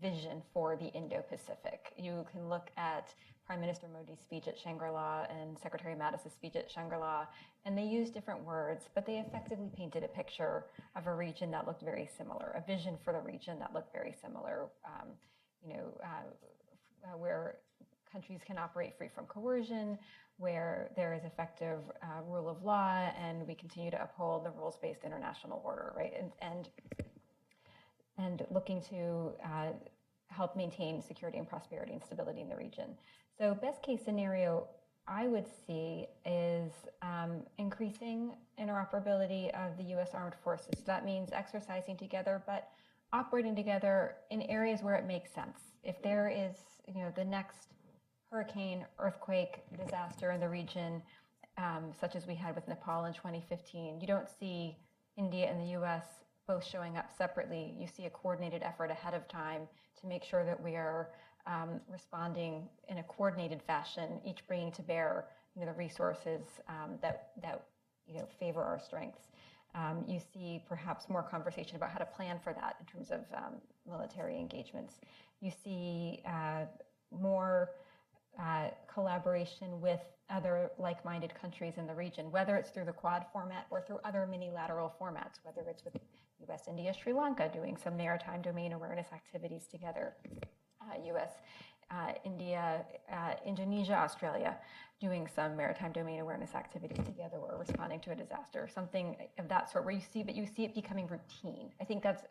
vision for the Indo-Pacific. You can look at Prime Minister Modi's speech at Shangri-La and Secretary Mattis's speech at Shangri-La, and they used different words, but they effectively painted a picture of a region that looked very similar, a vision for the region that looked very similar, where countries can operate free from coercion, where there is effective rule of law, and we continue to uphold the rules-based international order, right? And looking to help maintain security and prosperity and stability in the region. So best case scenario I would see is increasing interoperability of the U.S. armed forces. That means exercising together, but operating together in areas where it makes sense. If there is, the next hurricane, earthquake, disaster in the region, such as we had with Nepal in 2015, you don't see India and the U.S. both showing up separately. You see a coordinated effort ahead of time to make sure that we are responding in a coordinated fashion, each bringing to bear the resources that favor our strengths. You see perhaps more conversation about how to plan for that in terms of military engagements. You see more collaboration with other like-minded countries in the region, whether it's through the Quad format or through other mini-lateral formats, whether it's with U.S., India, Sri Lanka doing some maritime domain awareness activities together, U.S., India, Indonesia, Australia doing some maritime domain awareness activities together or responding to a disaster, something of that sort, where you see it becoming routine. I think that's,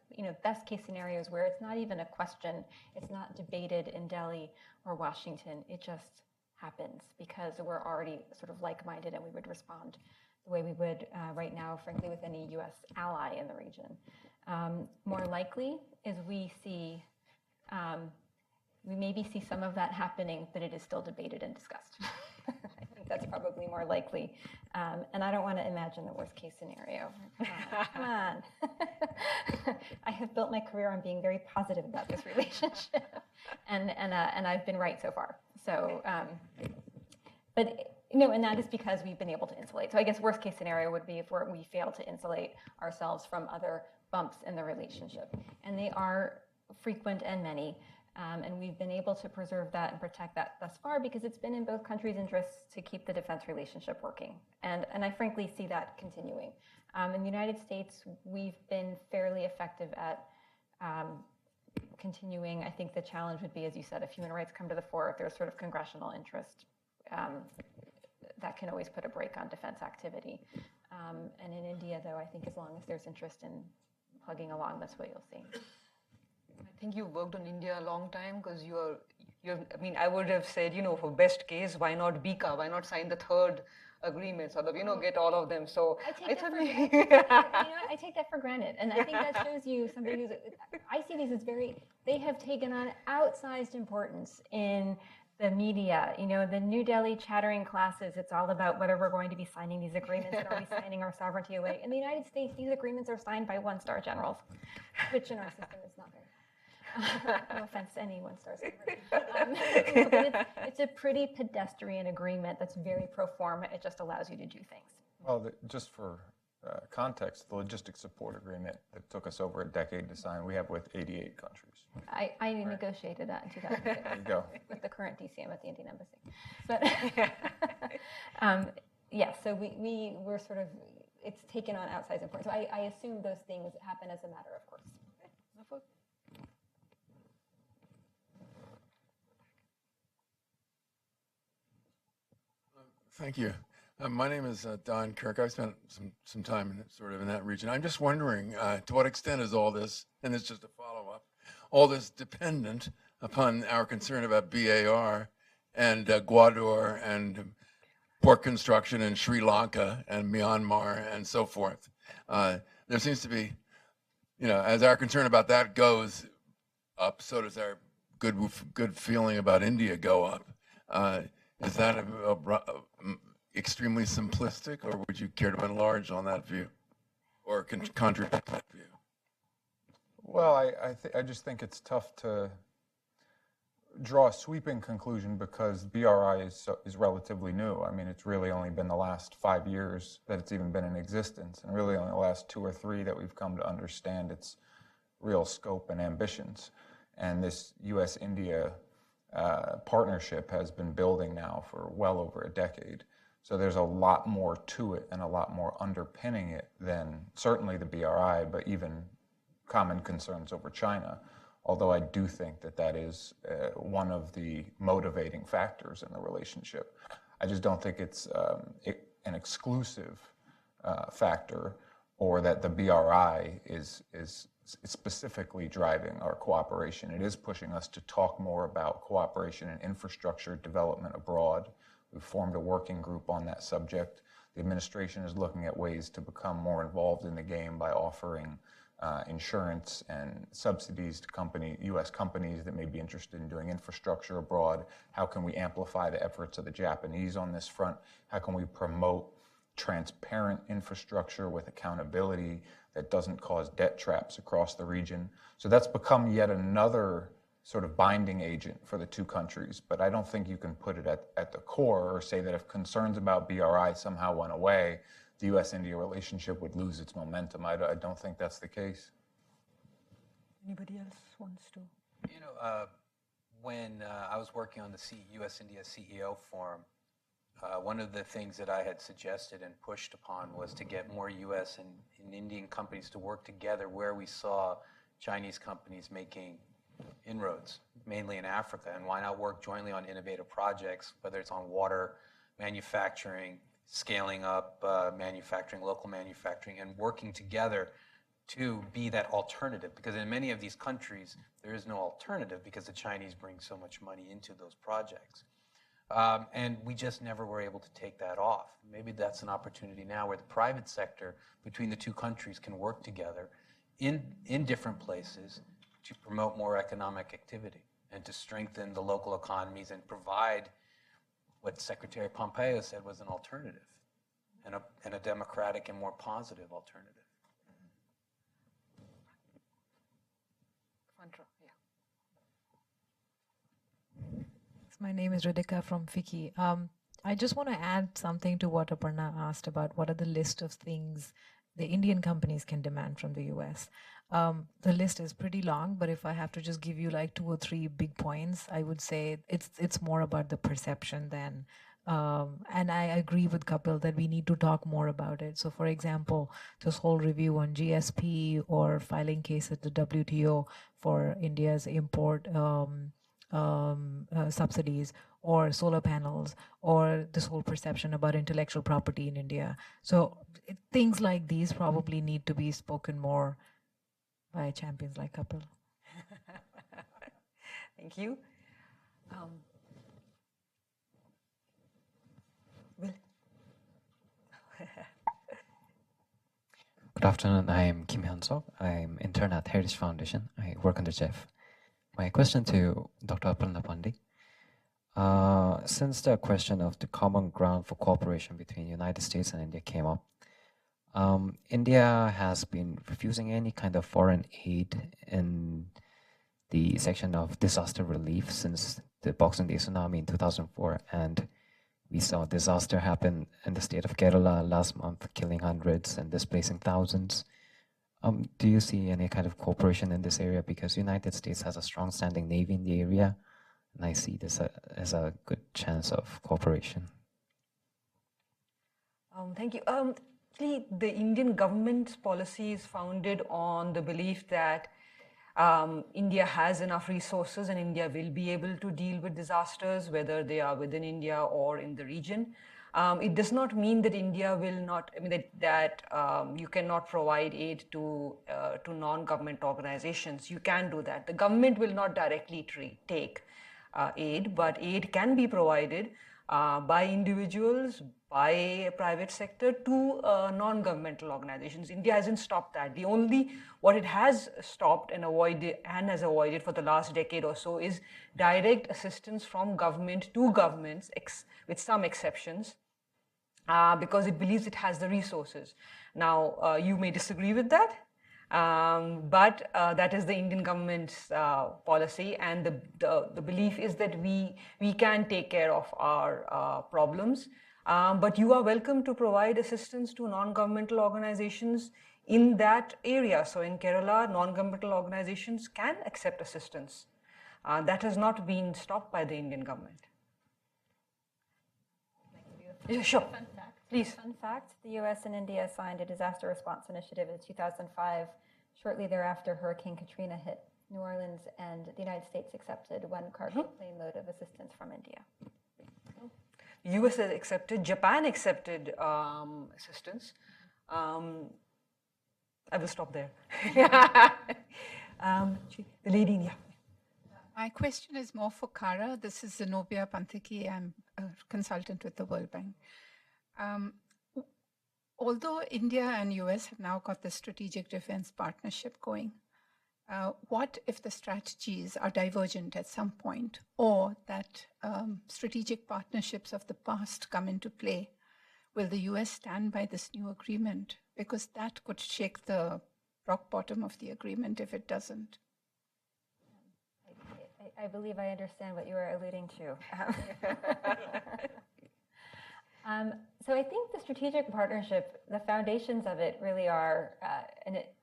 best case scenarios where it's not even a question, it's not debated in Delhi or Washington, it just happens because we're already sort of like-minded and we would respond the way we would right now, frankly, with any U.S. ally in the region. More likely is we maybe see some of that happening, but it is still debated and discussed. I think that's probably more likely. And I don't want to imagine the worst case scenario. Come on. I have built my career on being very positive about this relationship. And I've been right so far. So, and that is because we've been able to insulate. So I guess worst case scenario would be if we fail to insulate ourselves from other bumps in the relationship. And they are frequent and many. And we've been able to preserve that and protect that thus far because it's been in both countries' interests to keep the defense relationship working. And I frankly see that continuing. In the United States, we've been fairly effective at continuing. I think the challenge would be, as you said, if human rights come to the fore, if there's sort of congressional interest, that can always put a brake on defense activity. And in India, though, I think as long as there's interest in plugging along, that's what you'll see. I think you've worked on India a long time because I would have said, for best case, why not BICA? Why not sign the third agreement, sort of, get all of them. So I take that for granted. And I think that shows you somebody I see these as they have taken on outsized importance in the media. The New Delhi chattering classes, it's all about whether we're going to be signing these agreements and are we signing our sovereignty away. In the United States, these agreements are signed by one-star generals, which in our system is not very. No offense to any one-star celebrity. But it's a pretty pedestrian agreement that's very pro forma. It just allows you to do things. Well, just for context, the logistics support agreement that took us over a decade to sign, we have with 88 countries. I negotiated that in 2006 There you go. with the current DCM at the Indian Embassy. But so we're sort of, it's taken on outsized importance. So I assume those things happen as a matter of course. Thank you. My name is Don Kirk. I've spent some time in that region. I'm just wondering, to what extent is all this, and it's just a follow-up, all this dependent upon our concern about BAR and Gwadar and port construction in Sri Lanka and Myanmar and so forth. There seems to be, as our concern about that goes up, so does our good feeling about India go up. Is that extremely simplistic, or would you care to enlarge on that view, or contradict that view? Well, I just think it's tough to draw a sweeping conclusion because BRI is relatively new. I mean, it's really only been the last 5 years that it's even been in existence, and really only the last 2 or 3 that we've come to understand its real scope and ambitions. And this U.S.-India partnership has been building now for well over a decade. So there's a lot more to it and a lot more underpinning it than certainly the BRI, but even common concerns over China. Although I do think that that is one of the motivating factors in the relationship. I just don't think it's an exclusive factor, or that the BRI is specifically driving our cooperation. It is pushing us to talk more about cooperation and infrastructure development abroad. We've formed a working group on that subject. The administration is looking at ways to become more involved in the game by offering insurance and subsidies to U.S. companies that may be interested in doing infrastructure abroad. How can we amplify the efforts of the Japanese on this front? How can we promote transparent infrastructure with accountability that doesn't cause debt traps across the region? So that's become yet another sort of binding agent for the 2 countries. But I don't think you can put it at the core or say that if concerns about BRI somehow went away, the U.S.-India relationship would lose its momentum. I don't think that's the case. Anybody else wants to? You know, when I was working on the U.S.-India CEO Forum, one of the things that I had suggested and pushed upon was to get more U.S. and Indian companies to work together where we saw Chinese companies making inroads, mainly in Africa. And why not work jointly on innovative projects, whether it's on water, manufacturing, scaling up manufacturing, local manufacturing, and working together to be that alternative. Because in many of these countries, there is no alternative because the Chinese bring so much money into those projects. And we just never were able to take that off. Maybe that's an opportunity now where the private sector between the 2 countries can work together in different places to promote more economic activity and to strengthen the local economies and provide what Secretary Pompeo said was an alternative, and a democratic and more positive alternative. My name is Radhika from FICCI. I just want to add something to what Aparna asked about what are the list of things the Indian companies can demand from the US. The list is pretty long, but if I have to just give you like 2 or 3 big points, I would say it's more about the perception than, and I agree with Kapil that we need to talk more about it. So for example, this whole review on GSP or filing case at the WTO for India's import subsidies or solar panels, or this whole perception about intellectual property in India. So things like these probably need to be spoken more by champions like Kapil. Thank you. Will? Good afternoon. I am Kim Hyun-sok. I'm intern at Heritage Foundation. I work under Jeff. My question to Dr. Aparna Pandey. Since the question of the common ground for cooperation between the United States and India came up, India has been refusing any kind of foreign aid in the section of disaster relief since the Boxing Day tsunami in 2004. And we saw disaster happen in the state of Kerala last month, killing hundreds and displacing thousands. Do you see any kind of cooperation in this area? Because the United States has a strong standing Navy in the area, and I see this as a good chance of cooperation. Thank you. Actually, the Indian government's policy is founded on the belief that India has enough resources and India will be able to deal with disasters, whether they are within India or in the region. It does not mean that India will not, I mean, that you cannot provide aid to non-government organizations. You can do that. The government will not directly take aid, but aid can be provided by individuals, by private sector to non-governmental organizations. India hasn't stopped that. What it has stopped and has avoided for the last decade or so is direct assistance from government to governments, with some exceptions, because it believes it has the resources. Now, you may disagree with that, But that is the Indian government's policy, and the belief is that we can take care of our problems. But you are welcome to provide assistance to non-governmental organizations in that area. So in Kerala, non-governmental organizations can accept assistance. That has not been stopped by the Indian government. Yeah, sure. Fun fact. Please. Fun fact, the US and India signed a disaster response initiative in 2005. Shortly thereafter, Hurricane Katrina hit New Orleans, and the United States accepted one cargo plane load of assistance from India. The US has accepted, Japan accepted assistance. I will stop there. The lady, yeah. My question is more for Kara. This is Zenobia Pantiki. I'm a consultant with the World Bank. Although India and US have now got the strategic defense partnership going, what if the strategies are divergent at some point, or that strategic partnerships of the past come into play? Will the US stand by this new agreement? Because that could shake the rock bottom of the agreement if it doesn't. I believe I understand what you are alluding to. So I think the strategic partnership, the foundations of it really are, and it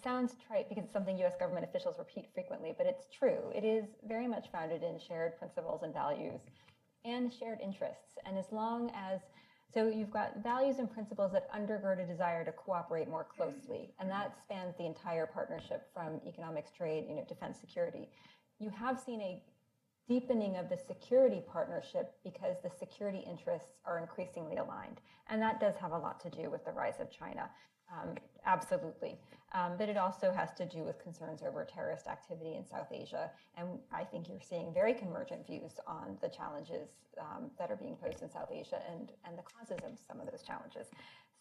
sounds trite because it's something US government officials repeat frequently, but it's true. It is very much founded in shared principles and values and shared interests. And as long as, so you've got values and principles that undergird a desire to cooperate more closely, and that spans the entire partnership from economics, trade, defense, security. You have seen a deepening of the security partnership because the security interests are increasingly aligned. And that does have a lot to do with the rise of China, absolutely. But it also has to do with concerns over terrorist activity in South Asia. And I think you're seeing very convergent views on the challenges that are being posed in South Asia and the causes of some of those challenges.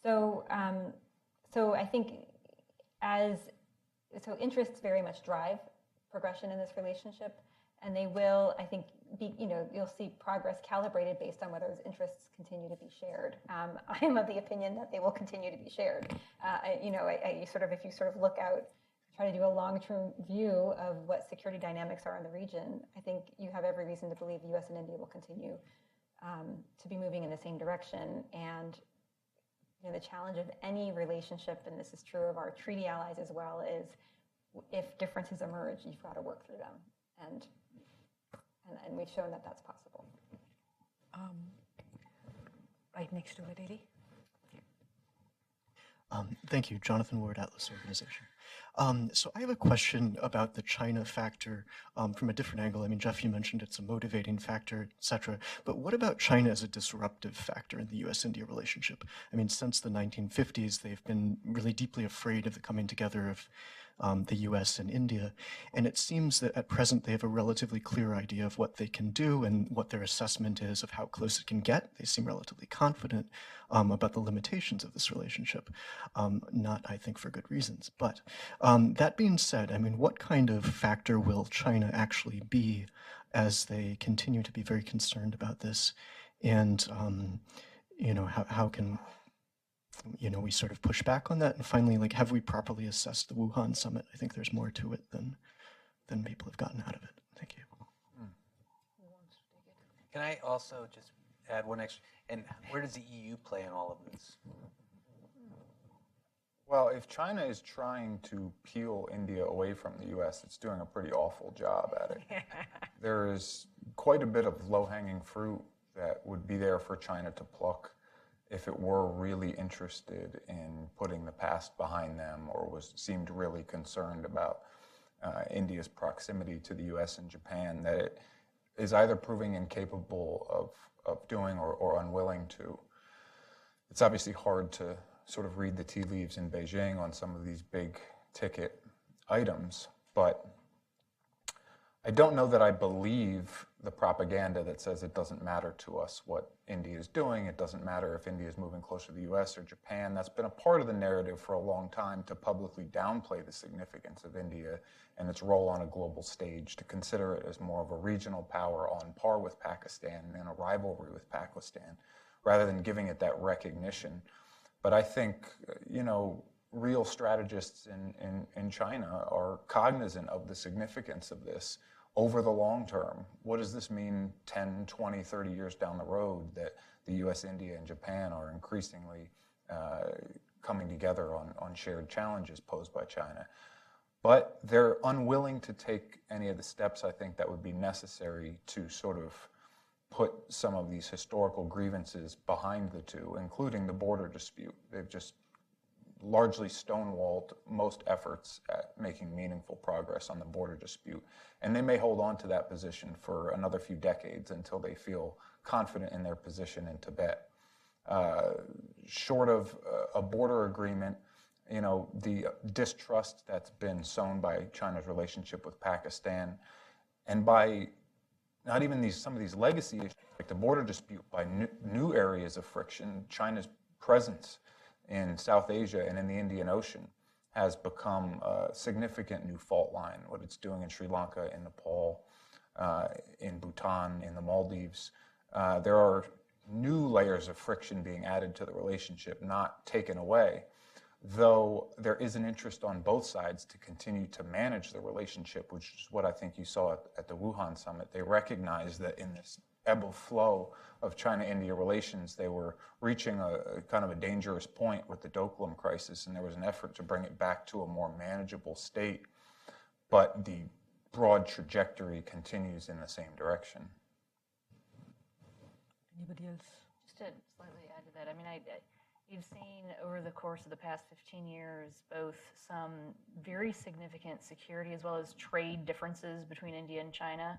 So, so I think so interests very much drive progression in this relationship. And they will, I think, you'll see progress calibrated based on whether those interests continue to be shared. I am of the opinion that they will continue to be shared. If you sort of look out, try to do a long-term view of what security dynamics are in the region, I think you have every reason to believe the US and India will continue to be moving in the same direction. And the challenge of any relationship, and this is true of our treaty allies as well, is if differences emerge, you've got to work through them. And we've shown that that's possible. Right next to the lady. Thank you, Jonathan Ward, Atlas Organization. So I have a question about the China factor from a different angle. I mean, Jeff, you mentioned it's a motivating factor, et cetera. But what about China as a disruptive factor in the US-India relationship? I mean, since the 1950s, they've been really deeply afraid of the coming together of the US and India. And it seems that at present they have a relatively clear idea of what they can do and what their assessment is of how close it can get. They seem relatively confident about the limitations of this relationship, not, I think, for good reasons. But that being said, I mean, what kind of factor will China actually be as they continue to be very concerned about this? And, how can we sort of push back on that? And finally, have we properly assessed the Wuhan summit? I think there's more to it than people have gotten out of it. Thank you. Can I also just add one extra? And where does the EU play in all of this? Well, if China is trying to peel India away from the US, it's doing a pretty awful job at it. There is quite a bit of low-hanging fruit that would be there for China to pluck if it were really interested in putting the past behind them or seemed really concerned about India's proximity to the US and Japan, that it is either proving incapable of doing or unwilling to. It's obviously hard to sort of read the tea leaves in Beijing on some of these big ticket items, but I don't know that I believe the propaganda that says it doesn't matter to us what India is doing. It doesn't matter if India is moving closer to the US or Japan. That's been a part of the narrative for a long time, to publicly downplay the significance of India and its role on a global stage, to consider it as more of a regional power on par with Pakistan and in a rivalry with Pakistan, rather than giving it that recognition. But I think, real strategists in China are cognizant of the significance of this over the long term. What does this mean 10, 20, 30 years down the road that the US, India, and Japan are increasingly coming together on shared challenges posed by China? But they're unwilling to take any of the steps, I think, that would be necessary to sort of put some of these historical grievances behind the two, including the border dispute. They've just largely stonewalled most efforts at making meaningful progress on the border dispute. And they may hold on to that position for another few decades until they feel confident in their position in Tibet. Short of a border agreement, you know, the distrust that's been sown by China's relationship with Pakistan, and by not even some of these legacy issues like the border dispute, by new areas of friction. China's presence in South Asia and in the Indian Ocean has become a significant new fault line. What it's doing in Sri Lanka, in Nepal, in Bhutan, in the Maldives. There are new layers of friction being added to the relationship, not taken away, though there is an interest on both sides to continue to manage the relationship, which is what I think you saw at the Wuhan summit. They recognized that in this ebb and flow of China-India relations, they were reaching a kind of a dangerous point with the Doklam crisis, and there was an effort to bring it back to a more manageable state, but the broad trajectory continues in the same direction. Anybody else? Just to slightly add to that, I mean, you've seen over the course of the past 15 years both some very significant security as well as trade differences between India and China.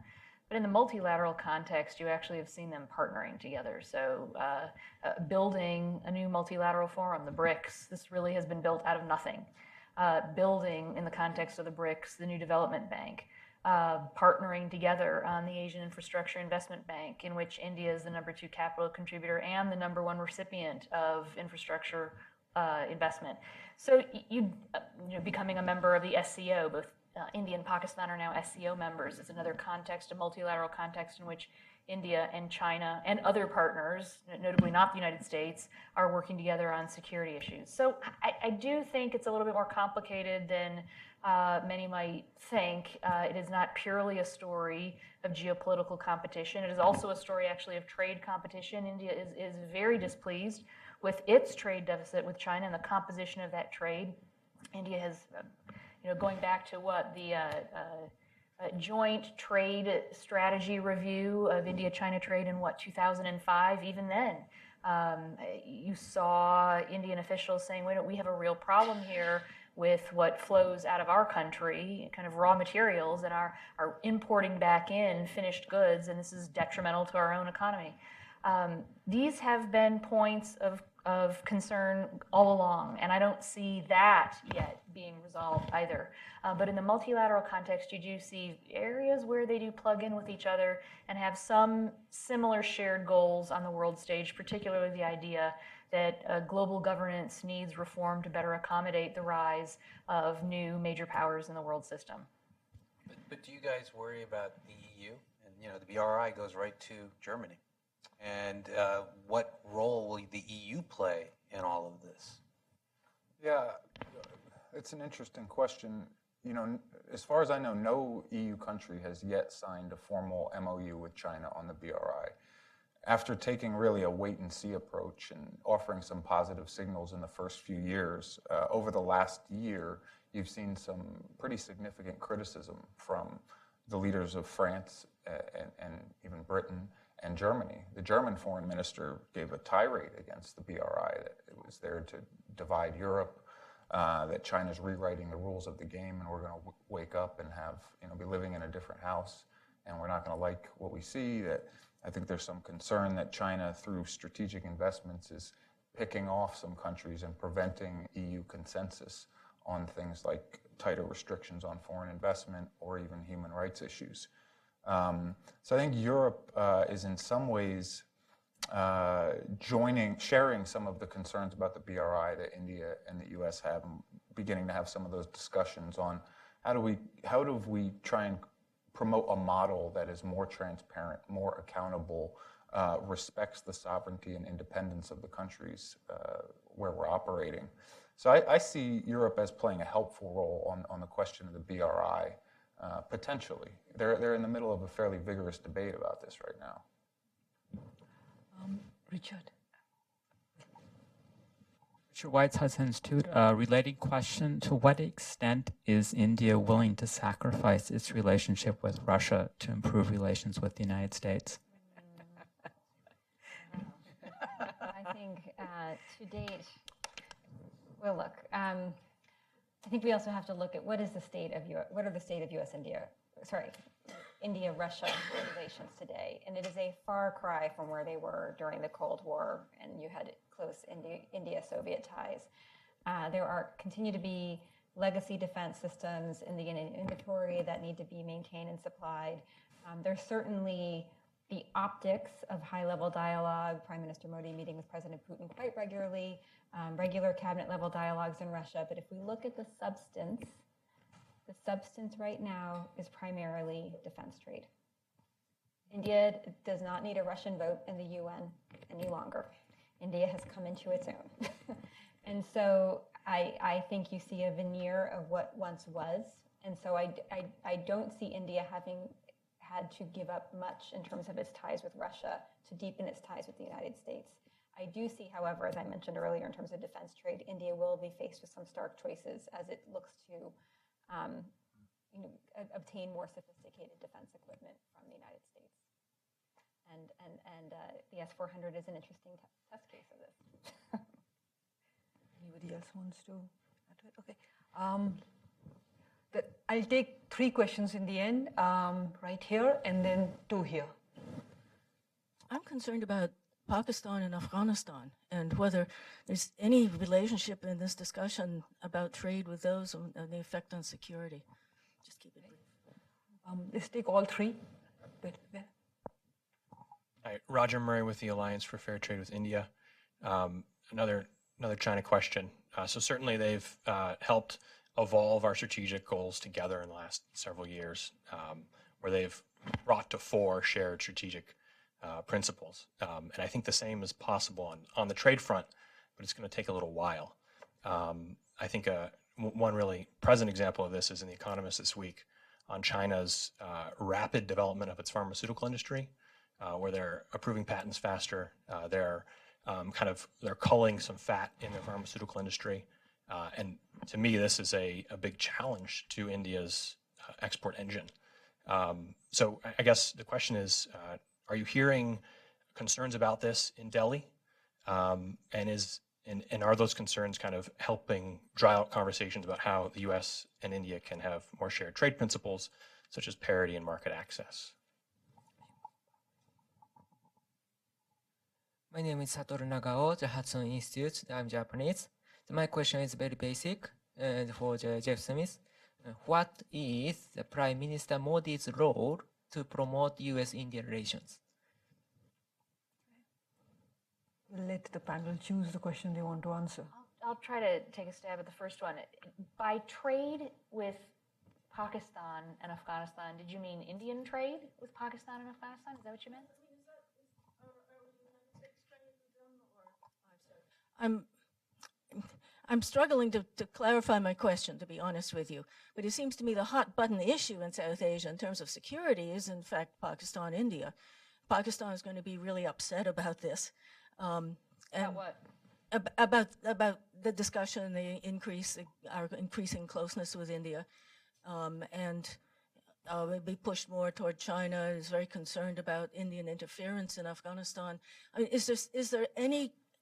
But in the multilateral context, you actually have seen them partnering together. So building a new multilateral forum, the BRICS, this really has been built out of nothing. Building, in the context of the BRICS, the new development bank. Partnering together on the Asian Infrastructure Investment Bank, in which India is the #2 capital contributor and the #1 recipient of infrastructure investment. So you know, becoming a member of the SCO, both India and Pakistan are now SCO members. It's another context, a multilateral context in which India and China and other partners, notably not the United States, are working together on security issues. So I do think it's a little bit more complicated than many might think. It is not purely a story of geopolitical competition. It is also a story actually of trade competition. India is very displeased with its trade deficit with China and the composition of that trade. India has, you know, going back to what the joint trade strategy review of India-China trade in 2005, even then, you saw Indian officials saying, wait, we have a real problem here with what flows out of our country, kind of raw materials that are importing back in finished goods, and this is detrimental to our own economy. These have been points of concern all along, and I don't see that yet being resolved either. But in the multilateral context, you do see areas where they do plug in with each other and have some similar shared goals on the world stage, particularly the idea that global governance needs reform to better accommodate the rise of new major powers in the world system. But do you guys worry about the EU? And, you know, the BRI goes right to Germany. And what role will the EU play in all of this? Yeah, it's an interesting question. You know, as far as I know, no EU country has yet signed a formal MOU with China on the BRI. After taking really a wait-and-see approach and offering some positive signals in the first few years, over the last year, you've seen some pretty significant criticism from the leaders of France and even Britain and Germany. The German foreign minister gave a tirade against the BRI, that it was there to divide Europe, that China's rewriting the rules of the game, and we're going to wake up and have, you know, be living in a different house, and we're not going to like what we see. That I think there's some concern that China, through strategic investments, is picking off some countries and preventing EU consensus on things like tighter restrictions on foreign investment or even human rights issues. So I think Europe is in some ways sharing some of the concerns about the BRI that India and the U.S. have, and beginning to have some of those discussions on how do we try and promote a model that is more transparent, more accountable, respects the sovereignty and independence of the countries where we're operating. So I see Europe as playing a helpful role on the question of the BRI, potentially. They're in the middle of a fairly vigorous debate about this right now. Richard. Richard White's Hudson Institute. A related question: to what extent is India willing to sacrifice its relationship with Russia to improve relations with the United States? I think to date, well, look, I think we also have to look at what are the state of India-Russia relations today. And it is a far cry from where they were during the Cold War, and you had close India-Soviet ties. There continue to be legacy defense systems in the Indian inventory that need to be maintained and supplied. There's certainly the optics of high-level dialogue, Prime Minister Modi meeting with President Putin quite regularly, regular cabinet-level dialogues in Russia. But if we look at the substance right now is primarily defense trade. India does not need a Russian vote in the UN any longer. India has come into its own. And so I think you see a veneer of what once was. And so I don't see India having had to give up much in terms of its ties with Russia to deepen its ties with the United States. I do see, however, as I mentioned earlier, in terms of defense trade, India will be faced with some stark choices as it looks to obtain more sophisticated defense equipment from the United States. And the S-400 is an interesting test case of this. Anybody else wants to add to it? Okay. I'll take 3 questions in the end, right here, and then 2 here. I'm concerned about Pakistan and Afghanistan and whether there's any relationship in this discussion about trade with those and the effect on security. Just keep it brief. Let's take all 3. Hi, Roger Murray with the Alliance for Fair Trade with India. Another China question. So certainly they've helped evolve our strategic goals together in the last several years, where they've brought to fore shared strategic principles. And I think the same is possible on the trade front, but it's going to take a little while. I think one really present example of this is in The Economist this week on China's rapid development of its pharmaceutical industry, where they're approving patents faster. They're culling some fat in their pharmaceutical industry. And to me, this is a big challenge to India's export engine. So I guess the question is, are you hearing concerns about this in Delhi? And are those concerns kind of helping draw out conversations about how the U.S. and India can have more shared trade principles, such as parity and market access? My name is Satoru Nagao, the Hudson Institute. I'm Japanese. My question is very basic for Jeff Smith. What is the Prime Minister Modi's role to promote U.S.-India relations? We'll let the panel choose the question they want to answer. I'll try to take a stab at the first one. By trade with Pakistan and Afghanistan, did you mean Indian trade with Pakistan and Afghanistan? Is that what you meant? I'm struggling to clarify my question, to be honest with you. But it seems to me the hot button issue in South Asia in terms of security is, in fact, Pakistan, India. Pakistan is going to be really upset about this. About what? About the discussion, our increasing closeness with India, and will be pushed more toward China. Is very concerned about Indian interference in Afghanistan. I mean,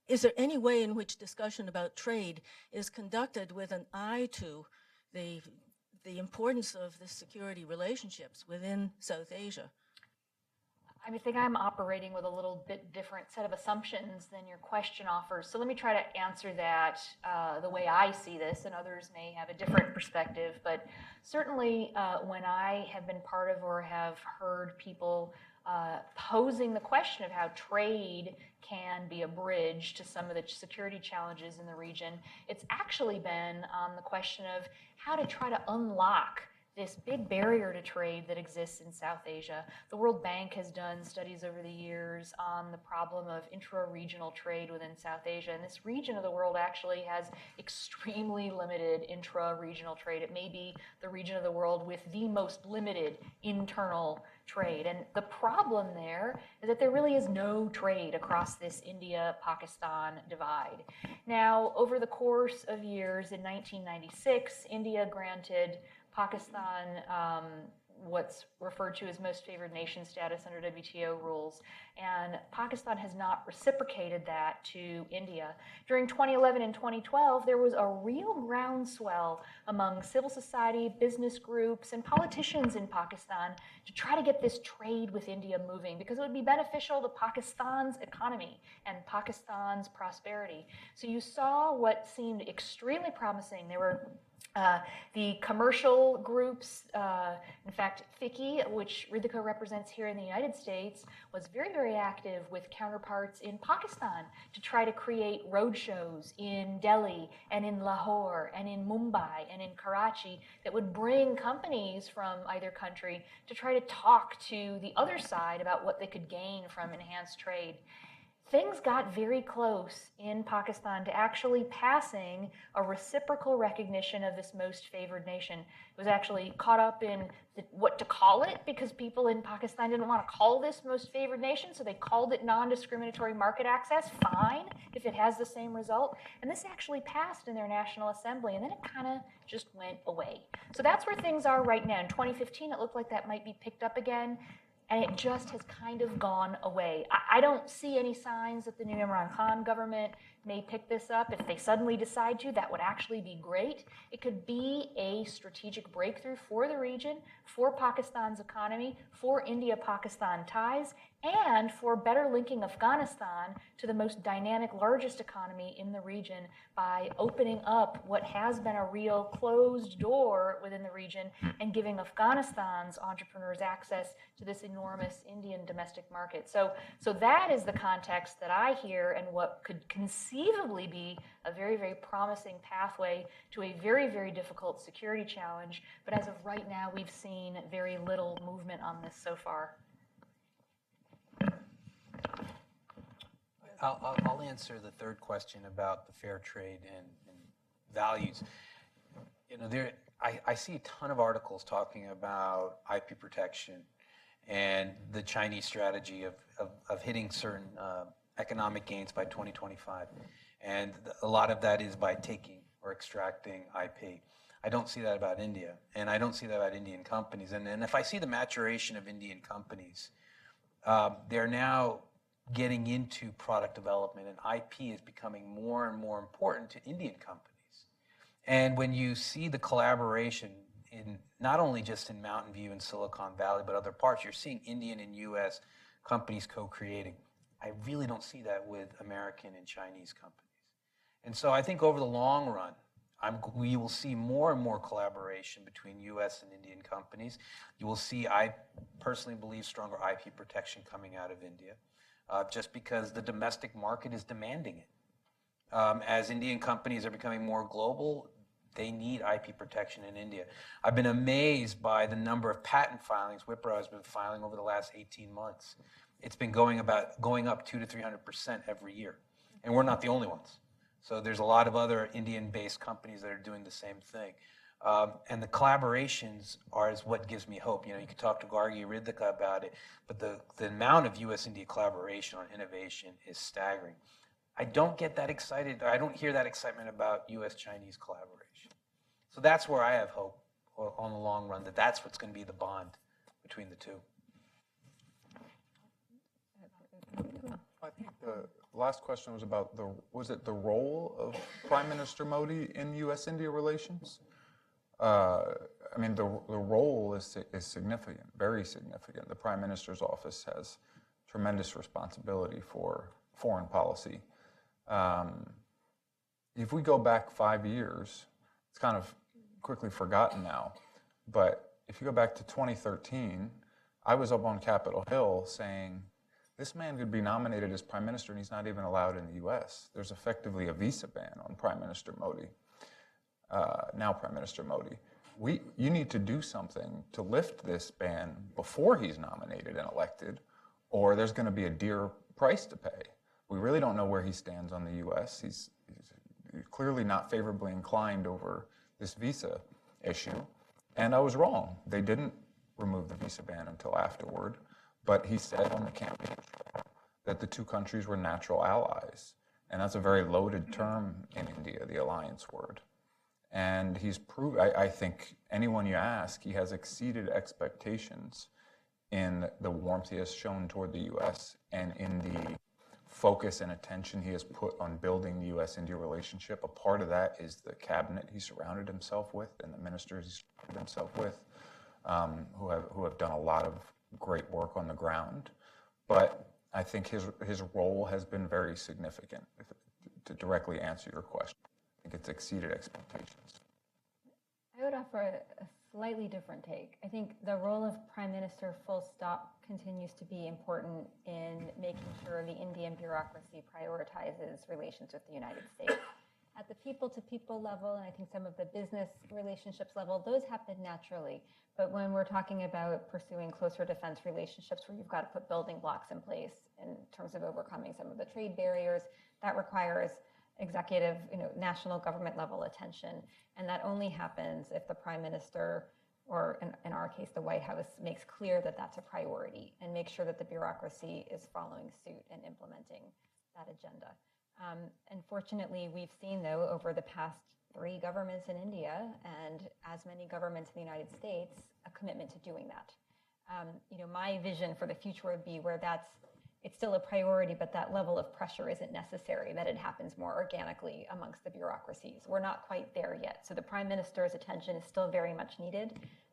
is there any way in which discussion about trade is conducted with an eye to the importance of the security relationships within South Asia? I think I'm operating with a little bit different set of assumptions than your question offers. So let me try to answer that the way I see this, and others may have a different perspective. But certainly when I have been part of or have heard people posing the question of how trade can be a bridge to some of the security challenges in the region, it's actually been on the question of how to try to unlock this big barrier to trade that exists in South Asia. The World Bank has done studies over the years on the problem of intra-regional trade within South Asia, and this region of the world actually has extremely limited intra-regional trade. It may be the region of the world with the most limited internal trade. And the problem there is that there really is no trade across this India-Pakistan divide. Now, over the course of years, in 1996, India granted Pakistan what's referred to as most favored nation status under WTO rules, and Pakistan has not reciprocated that to India. During 2011 and 2012, there was a real groundswell among civil society, business groups, and politicians in Pakistan to try to get this trade with India moving, because it would be beneficial to Pakistan's economy and Pakistan's prosperity. So you saw what seemed extremely promising. There were the commercial groups, in fact, FICCI, which Ridhika represents here in the United States, was very, very active with counterparts in Pakistan to try to create roadshows in Delhi and in Lahore and in Mumbai and in Karachi that would bring companies from either country to try to talk to the other side about what they could gain from enhanced trade. Things got very close in Pakistan to actually passing a reciprocal recognition of this most favored nation. It was actually caught up in what to call it, because people in Pakistan didn't want to call this most favored nation, so they called it non-discriminatory market access. Fine, if it has the same result. And this actually passed in their National Assembly, and then it kind of just went away. So that's where things are right now. In 2015, it looked like that might be picked up again, and it just has kind of gone away. I don't see any signs that the new Imran Khan government may pick this up. If they suddenly decide to, that would actually be great. It could be a strategic breakthrough for the region, for Pakistan's economy, for India-Pakistan ties, and for better linking Afghanistan to the most dynamic, largest economy in the region by opening up what has been a real closed door within the region and giving Afghanistan's entrepreneurs access to this enormous Indian domestic market. So that is the context that I hear, and what could conceivably be a very, very promising pathway to a very, very difficult security challenge. But as of right now, we've seen very little movement on this so far. I'll answer the third question about the fair trade and values. You know, I see a ton of articles talking about IP protection and the Chinese strategy of hitting certain economic gains by 2025. And a lot of that is by taking or extracting IP. I don't see that about India, and I don't see that about Indian companies. And if I see the maturation of Indian companies, they're now getting into product development, and IP is becoming more and more important to Indian companies. And when you see the collaboration in not only just in Mountain View and Silicon Valley, but other parts, you're seeing Indian and U.S. companies co-creating. I really don't see that with American and Chinese companies. And so I think over the long run, we will see more and more collaboration between U.S. and Indian companies. You will see, I personally believe, stronger IP protection coming out of India. Just because the domestic market is demanding it. As Indian companies are becoming more global, they need IP protection in India. I've been amazed by the number of patent filings Wipro has been filing over the last 18 months. It's been going up 200% to 300% every year. And we're not the only ones. So there's a lot of other Indian-based companies that are doing the same thing. And the collaborations is what gives me hope. You know, you could talk to Gargi Ridhika about it, but the amount of U.S.-India collaboration on innovation is staggering. I don't get that excited. I don't hear that excitement about U.S.-Chinese collaboration. So that's where I have hope on the long run, that's what's going to be the bond between the two. I think the last question was about was it the role of Prime Minister Modi in U.S.-India relations? I mean, the role is significant, very significant. The Prime Minister's office has tremendous responsibility for foreign policy. If we go back 5 years, it's kind of quickly forgotten now, but if you go back to 2013, I was up on Capitol Hill saying, this man could be nominated as Prime Minister and he's not even allowed in the U.S. There's effectively a visa ban on Prime Minister Modi. Now Prime Minister Modi. you need to do something to lift this ban before he's nominated and elected, or there's going to be a dear price to pay. We really don't know where he stands on the U.S. He's clearly not favorably inclined over this visa issue. And I was wrong. They didn't remove the visa ban until afterward. But he said on the campaign that the two countries were natural allies. And that's a very loaded term in India, the alliance word. And he's proved, I think anyone you ask, he has exceeded expectations in the warmth he has shown toward the U.S. and in the focus and attention he has put on building the U.S.-India relationship. A part of that is the cabinet he surrounded himself with and the ministers he surrounded himself with, who have done a lot of great work on the ground. But I think his role has been very significant. To directly answer your question, I think it's exceeded expectations. I would offer a slightly different take. I think the role of Prime Minister full stop continues to be important in making sure the Indian bureaucracy prioritizes relations with the United States. At the people-to-people level, and I think some of the business relationships level, those happen naturally. But when we're talking about pursuing closer defense relationships where you've got to put building blocks in place in terms of overcoming some of the trade barriers, that requires executive, national government level attention. And that only happens if the Prime Minister, or in our case, the White House, makes clear that that's a priority and makes sure that the bureaucracy is following suit and implementing that agenda. Unfortunately, we've seen, though, over the past 3 governments in India and as many governments in the United States, a commitment to doing that. My vision for the future would be where it's still a priority, but that level of pressure isn't necessary, that it happens more organically amongst the bureaucracies. We're not quite there yet. So the Prime Minister's attention is still very much needed,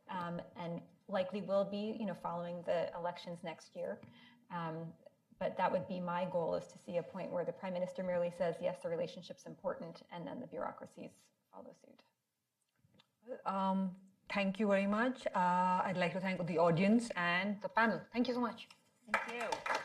and likely will be, following the elections next year. But that would be my goal, is to see a point where the Prime Minister merely says, yes, the relationship's important, and then the bureaucracies follow suit. Thank you very much. I'd like to thank the audience and the panel. Thank you so much. Thank you.